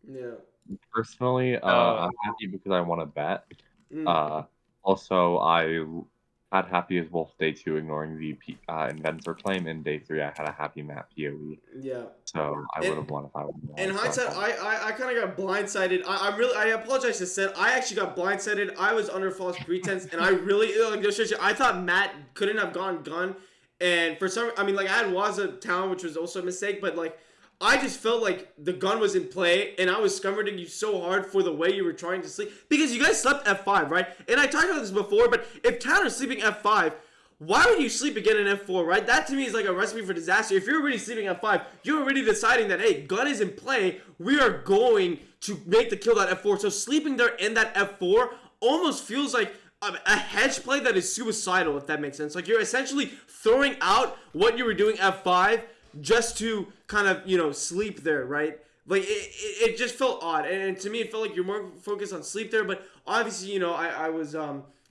Yeah. Personally, I'm happy because I won a bet. Also, I had happy as Wolf day 2, ignoring the inventor claim, and day 3 I had a happy Matt PoE. Yeah. So I would have won if I would have won. In hindsight, I kind of got blindsided. I apologize to Seth. I actually got blindsided. I was under false pretense, and I really I thought Matt couldn't have gone gun, and for some, I had Waza town, which was also a mistake, but I just felt like the gun was in play, and I was scummeting you so hard for the way you were trying to sleep. Because you guys slept F5, right? And I talked about this before, but if Town is sleeping F5, why would you sleep again in F4, right? That to me is like a recipe for disaster. If you're already sleeping F5, you're already deciding that, hey, gun is in play, we are going to make the kill at F4. So sleeping there in that F4 almost feels like a hedge play that is suicidal, if that makes sense. Like, you're essentially throwing out what you were doing F5 just to kind of, sleep there, right? Like, it just felt odd. And to me, it felt like you're more focused on sleep there. But obviously, I was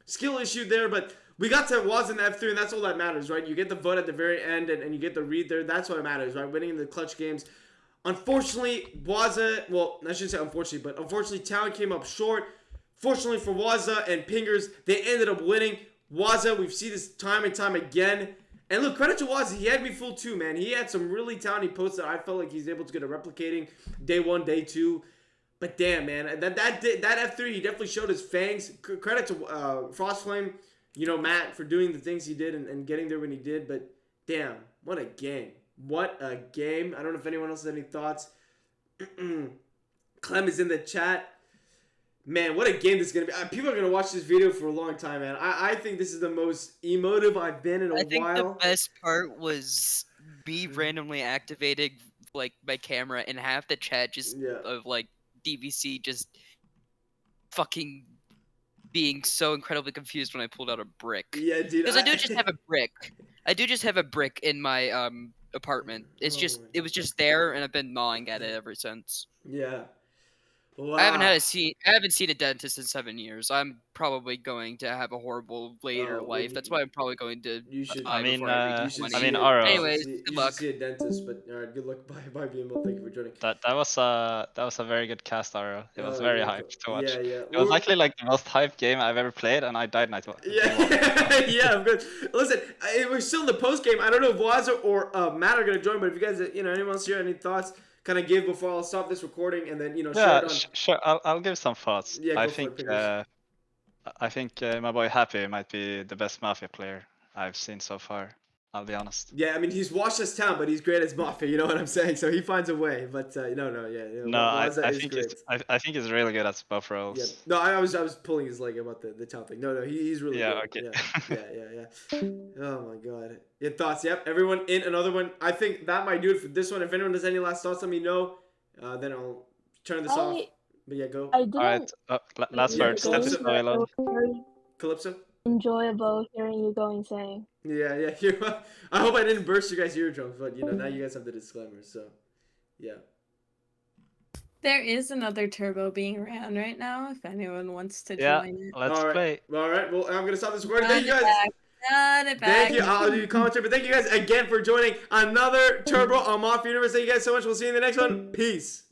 skill issue there. But we got to Waz in F3, and that's all that matters, right? You get the vote at the very end, and you get the read there. That's what matters, right? Winning in the clutch games. Unfortunately, Waza, well, I shouldn't say unfortunately, but unfortunately, Town came up short. Fortunately for Waza and Pingers, they ended up winning. Waza, we've seen this time and time again. And look, credit to Waza, he had me fooled too, man. He had some really towny posts that I felt like he's able to get a replicating day 1, day 2. But damn, man, that F3, he definitely showed his fangs. Credit to Frostflame, Matt, for doing the things he did and getting there when he did. But damn, what a game. What a game. I don't know if anyone else has any thoughts. Clem is in the chat. Man, what a game this is going to be. People are going to watch this video for a long time, man. I think this is the most emotive I've been in a while. I think the best part was me randomly activating, my camera, and half the chat of, DVC just fucking being so incredibly confused when I pulled out a brick. Yeah, dude. Because I do just have a brick. I do just have a brick in my apartment. It was just there, and I've been gnawing at it ever since. Yeah. Wow. I haven't seen a dentist in 7 years. I'm probably going to have a horrible later life. That's why I'm probably going to. You should. Anyways, good luck. You should see a dentist, but all right, good luck. Bye, BMO. Thank you for joining. That was a very good cast, Aro. It was very hyped to watch. Yeah. It was actually the most hyped game I've ever played, and I died night one. Yeah, yeah, I'm good. Listen, we're still in the post game. I don't know if Waza or Matt are gonna join, but if you guys, anyone else here, any thoughts? Kind of give before I'll stop this recording, and then share it on. Sure. I'll give some thoughts. Yeah, I think my boy Happy might be the best Mafia player I've seen so far. I'll be honest. Yeah, I mean, he's washed this town, but he's great as Mafia. You know what I'm saying? So he finds a way. But No, Waza I is think great. I think he's really good at both roles. Yeah. No, I was pulling his leg about the town thing. No, he's really Yeah, good. okay. Yeah. Oh my god. Your thoughts? Yep. Everyone in another one. I think that might do it for this one. If anyone has any last thoughts, let me know. Then I'll turn this off. But yeah, go. I didn't Alright, last Yeah, word. Step Calypso. is Babylon. very Calypso. enjoyable hearing you go insane. Yeah. I hope I didn't burst you guys' eardrums, but now you guys have the disclaimer. So, yeah. There is another turbo being ran right now. If anyone wants to Yeah, join it. let's play. All right. Well, I'm gonna stop this recording. Run Thank you it guys. back. Run it back. Thank you. I'll do commentary, but thank you guys again for joining another Turbo on Mafia Universe. Thank you guys so much. We'll see you in the next one. Peace.